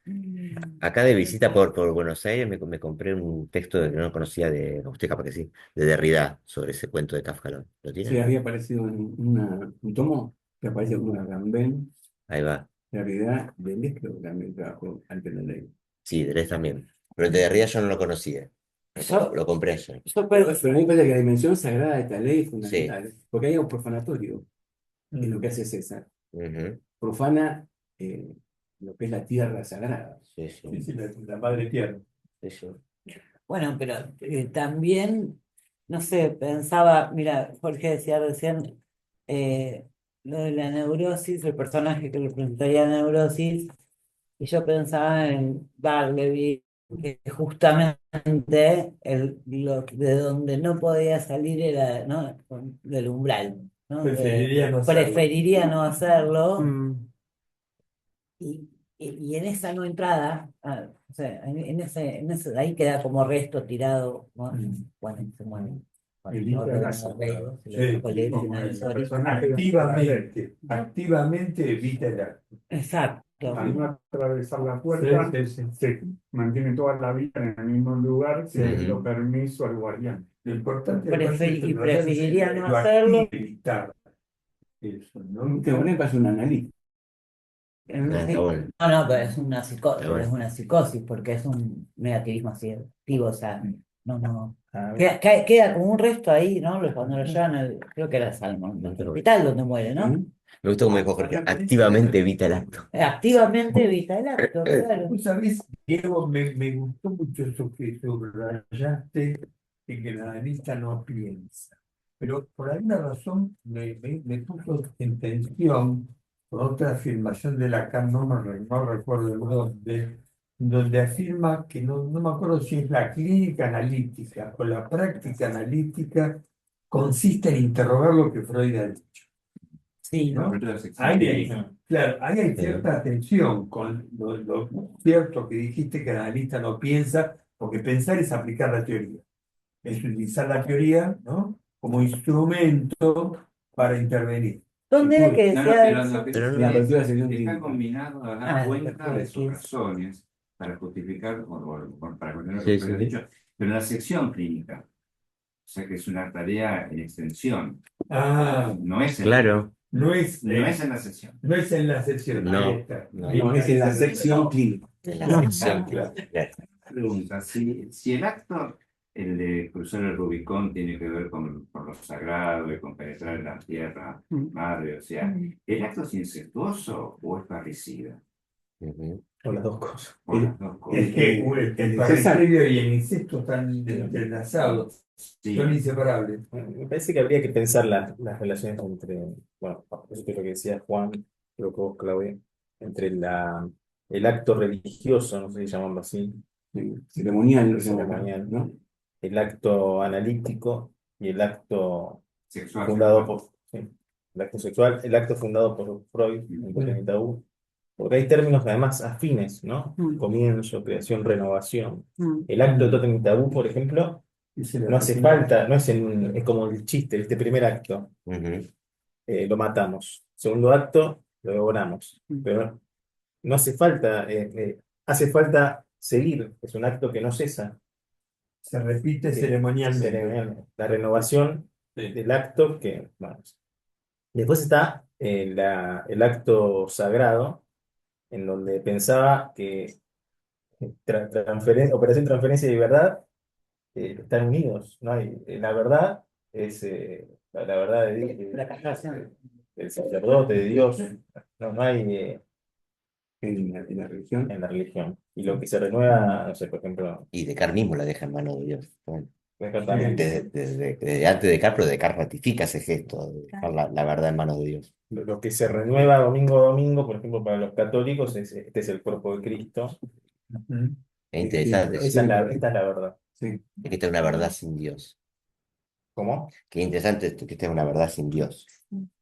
Acá de visita por Buenos Aires me compré un texto que no conocía usted capaz que sí, de Derrida, sobre ese cuento de Kafka. ¿Lo Sí, tiene? había aparecido en un tomo que aparece como una Ramben, Ahí va. la realidad de creo que también trabajó ante la ley. Sí, Deleuze también. Pero el de Derrida yo no lo conocía. Lo compré ayer. Pero a mí me parece que la dimensión sagrada de esta ley es Sí. fundamental, porque hay algo profanatorio en lo que hace César. Ujú. Profana lo que es la tierra sagrada. Sí, sí. Sí, sí, la madre tierra. Sí, sí. Bueno, pero también, no sé, pensaba, mira, Jorge decía recién lo de la neurosis, el personaje que representaría la neurosis, y yo pensaba en Barleby, que justamente de donde no podía salir era, ¿no? Del umbral, ¿no? Preferiría no hacerlo. Preferiría no hacerlo. Y, y en esa no entrada, o sea, ahí queda como resto tirado, ¿no? Bueno, se muere. Activamente evita el acto. Exacto. Al no atravesar la puerta, se mantiene toda la vida en el mismo lugar, pidiendo permiso al guardián. Lo importante Y preferiría no hacerlo. evitar eso, ¿no? Que bueno, es un analista. Está bueno. No, pero es una psicosis, Está bueno. es una psicosis, porque es un negativismo así activo, o sea, no. A ver. Queda como un resto ahí, ¿no? Cuando lo llevan creo que era Salmón, el hospital donde muere, ¿no? Me gustó como dijo Jorge, activamente evita el acto. Activamente evita el acto, claro. Tú sabes, Diego, me gustó mucho eso que subrayaste, de que el analista no piensa. Pero por alguna razón me puso en tensión con otra afirmación de Lacan, no recuerdo donde afirma que no me acuerdo si es la clínica analítica o la práctica analítica consiste en interrogar lo que Freud ha dicho. Sí, ¿No? Claro, ahí hay cierta tensión con lo cierto que dijiste que el analista no piensa, porque pensar es aplicar la teoría, es utilizar la teoría, ¿no? Como instrumento para intervenir. ¿Dónde era que No, decía pero eso? lo que Pero sí la es- apertura sería un está límite. combinado a Ah, dar la cuenta apertura de sus sí. razones para justificar o para contener lo Sí, que Freud ha sí. dicho, pero en la sección clínica. O sea que es una tarea en extensión. Ah, No es en, Claro. no es no es en la sección. no es en la sesión. No, Ahí está. no. Ahí No, es en la sección clínica. En la sección. Claro. Claro. Pregunta, si el acto, el de cruzar el Rubicón, tiene que ver con lo sagrado y con penetrar en la tierra madre, o sea, ¿el acto es incestuoso o es parricida? Ujú. O las dos cosas. O las dos cosas. Es que el parricidio y el incesto están entrelazados, Sí. son inseparables. Me parece que habría que pensar las relaciones entre, bueno, por eso es lo que decía Juan, creo que vos, Claudia, entre el acto religioso, no sé si llamarlo así, Ceremonial, ceremonial, ¿no? el acto analítico y el acto Sexual. fundado por, sí, el acto sexual, el acto fundado por Freud en Cuestión y Tabú, porque hay términos además afines, ¿no? Mm. Comienzo, creación, renovación. Mm. El acto de tótem y tabú, por ejemplo, no hace falta, no es, es como el chiste, este primer acto, lo matamos. Segundo acto, lo devoramos. Pero no hace falta, hace falta seguir, es un acto que no cesa. Se repite Sí, ceremonialmente. ceremonial. La renovación del acto que, vamos. Después está el acto sagrado, en donde pensaba que operación transferencia y verdad están unidos, ¿no? La verdad es la verdad de Dios, La castración. del sacerdote, de Dios, no hay En la religión. en la religión. Y lo que se renueva, no sé, por ejemplo, Y Descartes mismo la deja en manos de Dios. Bueno, exactamente, desde antes de Descartes, pero Descartes ratifica ese gesto de dejar la verdad en manos de Dios. lo que se renueva domingo a domingo, por ejemplo, para los católicos, este es el cuerpo de Cristo. Es interesante. Esta es la verdad. Sí. Es que esta es una verdad sin Dios. ¿Cómo? Qué interesante esto, que esta es una verdad sin Dios.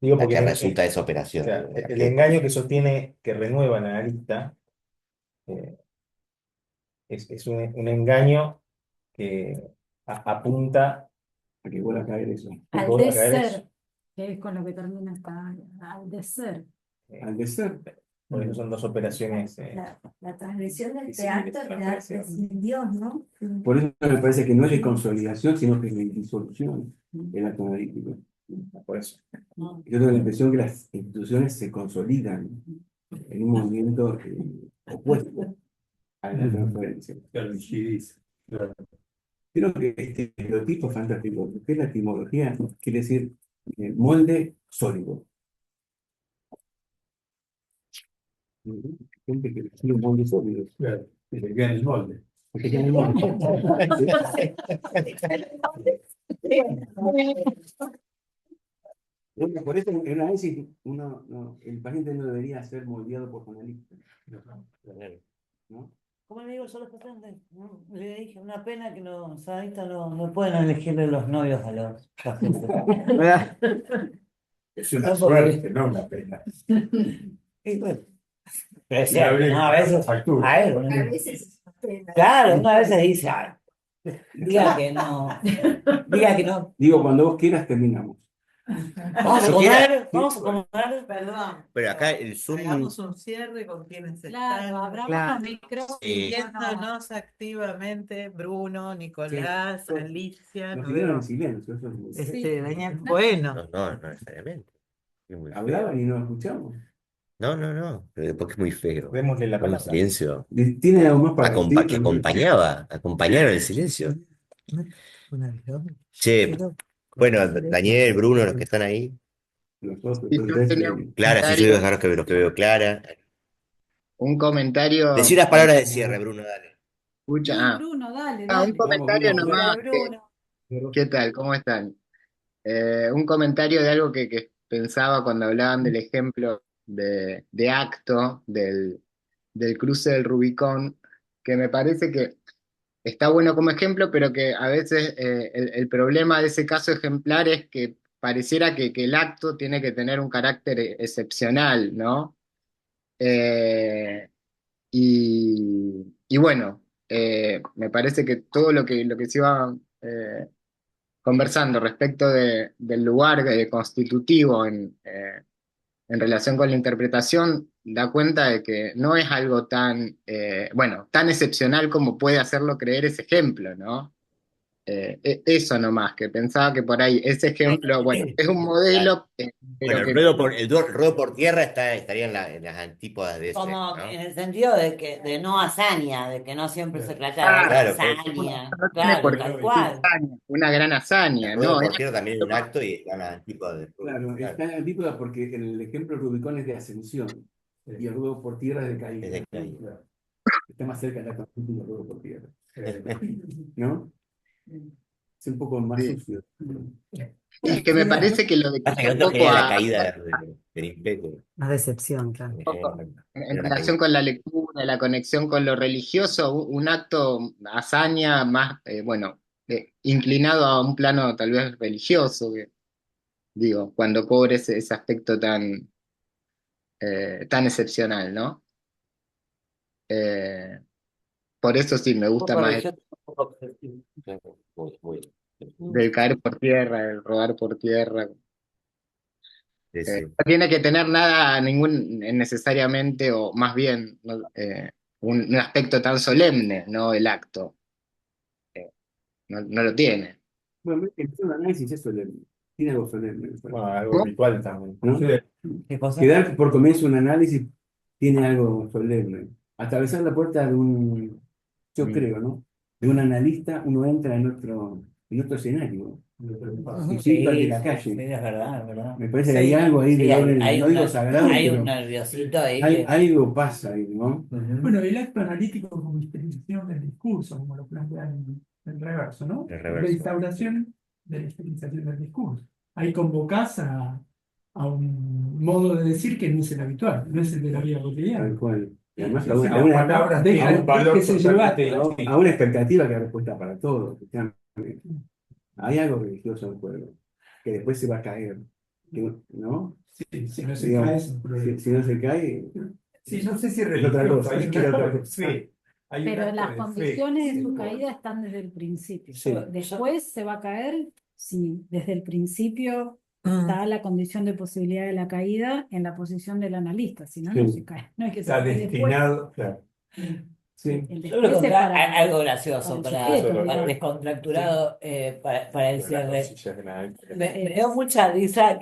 Digo La porque que resulta de esa operación. o sea, de la el que- engaño que sostiene, que renueva el analista, es un engaño que apunta A que vuelva a caer eso. que Al vuelva a de caer eso. ser, que es con lo que termina esta área, al de ser. Al de ser. Por eso son dos operaciones. La transgresión del Sí, teatro sí, es sin Dios, ¿no? Por eso me parece que no es de consolidación, sino que es de disolución el acto analítico. Por eso. Yo tengo la impresión que las instituciones se consolidan en un movimiento opuesto a la transferencia. Claro, y sí dice, claro. Creo que este estereotipo es fantástico, porque la etimología quiere decir molde sólido. Gente que tiene un molde sólido. Claro, que se queda en el molde. Porque tiene el molde. Bueno, por eso en el análisis el paciente no debería ser moldeado por su analista. ¿No? ¿Cómo le digo yo a los pacientes? No, le dije, una pena que los sadistas no pueden elegirle los novios a los pacientes. Es una No, suerte, no una pena. Y bueno, pero es Y cierto, habría ¿no? que A pagar veces, factura. a veces, claro, uno a veces dice, "Ay, diga que no, diga que no. Digo, cuando vos quieras terminamos. Vamos a Yo quiera. comer, vamos a comer. Perdón. Pero acá el Zoom. Hagamos un cierre con quienes Claro, están abramos los micrófonos. siguiéndonos activamente, Bruno, Nicolás, Alicia, Nos no quedaron en veo. silencio. Eso es muy... Daniel, bueno, No necesariamente. Es muy feo. Hablaban y no escuchamos. No, porque es muy feo. Démosle la Un palabra. silencio ¿Tiene algo más para decir? que acompañaron el silencio. Che, bueno, Daniel, Bruno, los que están ahí. Los otros, Y yo entonces, tenía un Clara, sí, soy comentario, los que veo Clara. un comentario, Decí las palabras de cierre, Bruno, dale. escucha, Sí, Bruno, dale, un dale. comentario Vamos, nomás. Bruno. ¿Qué tal? ¿Cómo están? Un comentario de algo que pensaba cuando hablaban del ejemplo de acto del cruce del Rubicón, que me parece que está bueno como ejemplo, pero que a veces el problema de ese caso ejemplar es que pareciera que el acto tiene que tener un carácter excepcional, ¿no? Eh, y bueno, me parece que todo lo que se iba conversando respecto del lugar constitutivo en relación con la interpretación, da cuenta de que no es algo tan, bueno, tan excepcional como puede hacerlo creer ese ejemplo, ¿no? Eso nomás, que pensaba que por ahí ese ejemplo, bueno, es un modelo, pero Bueno, que... el ruedo por tierra estaría en las antípodas de ese, Como ¿no? en el sentido de no hazaña, de que no siempre se trata de Claro, hazaña, No tiene claro, por qué tal ser cual. una gran El hazaña, ruedo ¿no? por tierra también es un acto y está en las antípodas del Claro, está en antípoda porque el ejemplo Rubicón es de ascensión y el ruedo por tierra es de caída. Es de caída. Está más cerca de la conjunta y el ruedo por tierra. ¿No? Es un poco más Sí. sucio. Es que me parece que lo de que Hasta que un no poco genera la caída del imperio. más decepción, claro. en relación con la lectura, la conexión con lo religioso, un acto hazaña más, bueno, inclinado a un plano tal vez religioso, que, digo, cuando cobre ese aspecto tan excepcional, ¿no? Por eso sí, me gusta Por más eso objetivo. del caer por tierra, del rodar por tierra. Sí, sí. No tiene que tener nada, ningún necesariamente, o más bien, ¿no? Un aspecto tan solemne, ¿no? El acto. No lo tiene. Bueno, el análisis es solemne. Tiene algo solemne. Bueno, algo ¿Cómo? ritual también. ¿No? Sí. ¿Qué cosa? Quedar por comienzo un análisis tiene algo solemne. Atravesar la puerta de un, yo Mm. creo, ¿no? De un analista, uno entra en otro escenario. Distinto al de la Sí, calle. sí, es verdad, es verdad. Me parece que hay algo ahí Sí, del orden, no digo hay sagrado, un pero nerviosito ahí. algo pasa ahí, ¿no? Bueno, el acto analítico como experienciación del discurso, como lo plantean en el reverso, ¿no? El reverso. Reinstauración de la experienciación del discurso. Ahí convocás a un modo de decir que no es el habitual, no es el de la vida cotidiana. Tal cual. Y además Sí, a sí, una, las palabras tienen un valor déjese totalmente llevar. distinto. a una expectativa que hay respuesta para todo. Hay algo religioso en el juego, que después se va a caer, ¿no? Sí, si no se Digamos, cae es un problema. si no se cae, Sí, no sé si es es otra religioso, cosa. hay Es un otra acto de cosa. fe. Hay un Pero acto las de fe. condiciones de su Sí. caída están desde el principio. Sí. Después se va a caer si desde el principio está la condición de posibilidad de la caída en la posición del analista, si no, no Sí. se cae. No es que se Está cae después. destinado, claro. Sí. El Yo voy a después es contar para algo gracioso, para el sujeto, para digamos. descontracturado, para el Las cierre. cosillas de la- Me dio mucha risa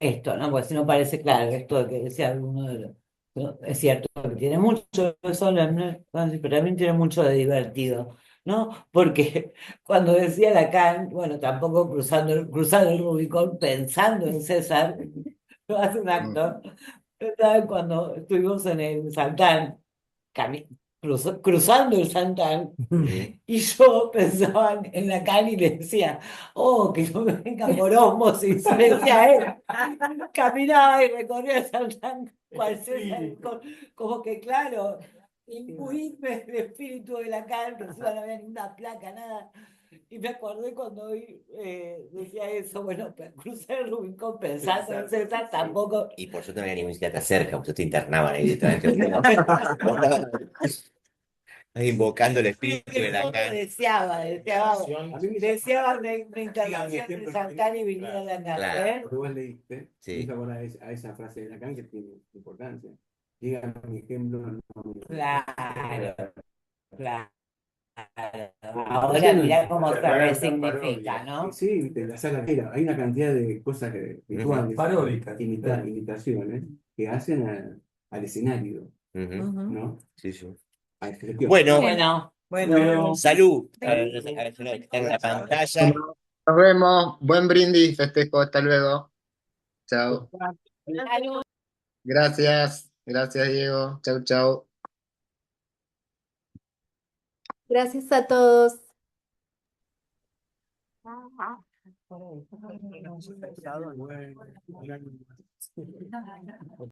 esto, ¿no? Porque si no parece claro, esto que decía alguno de los. ¿No? Es cierto que tiene mucho de solemne, pero también tiene mucho de divertido, ¿no? Porque cuando decía Lacan, bueno, tampoco cruzando el Rubicón pensando en César, lo hace un actor. ¿Saben? Cuando estuvimos en el Santán, cruzando el Santán, y yo pensaba en Lacan y le decía, oh, que no me vengan moromos, y se le decía a él, caminaba y recorría el Santán, cual César, como que claro, imbuirme el espíritu de Lacan, que encima no había ninguna placa, nada. Y me acordé cuando hoy decía eso, bueno, cruzar el Rubicón pensando en César tampoco. Y por suerte no había ningún psiquiatra cerca, porque te internaban ahí directamente. Ahí invocando el espíritu de la cara. Deseaba una internación de Santana y viniera a la casa, Claro. Lo que vos leíste, Sí. hizo ahora a esa frase de Lacan que tiene importancia. Dígame un ejemplo. Claro, claro. Ahora mirá cómo se resignifica, ¿no? Sí, te la saca. Mira, hay una cantidad de cosas rituales, Paródicas. imitaciones, que hacen al escenario, ¿no? Sí, sí. A la gestión. Bueno, Bueno, Salud. A los que están en la pantalla. Nos vemos. Buen brindis, festejo. Hasta luego. Chao. Gracias. Gracias, Diego. Chau, chau. Gracias a todos.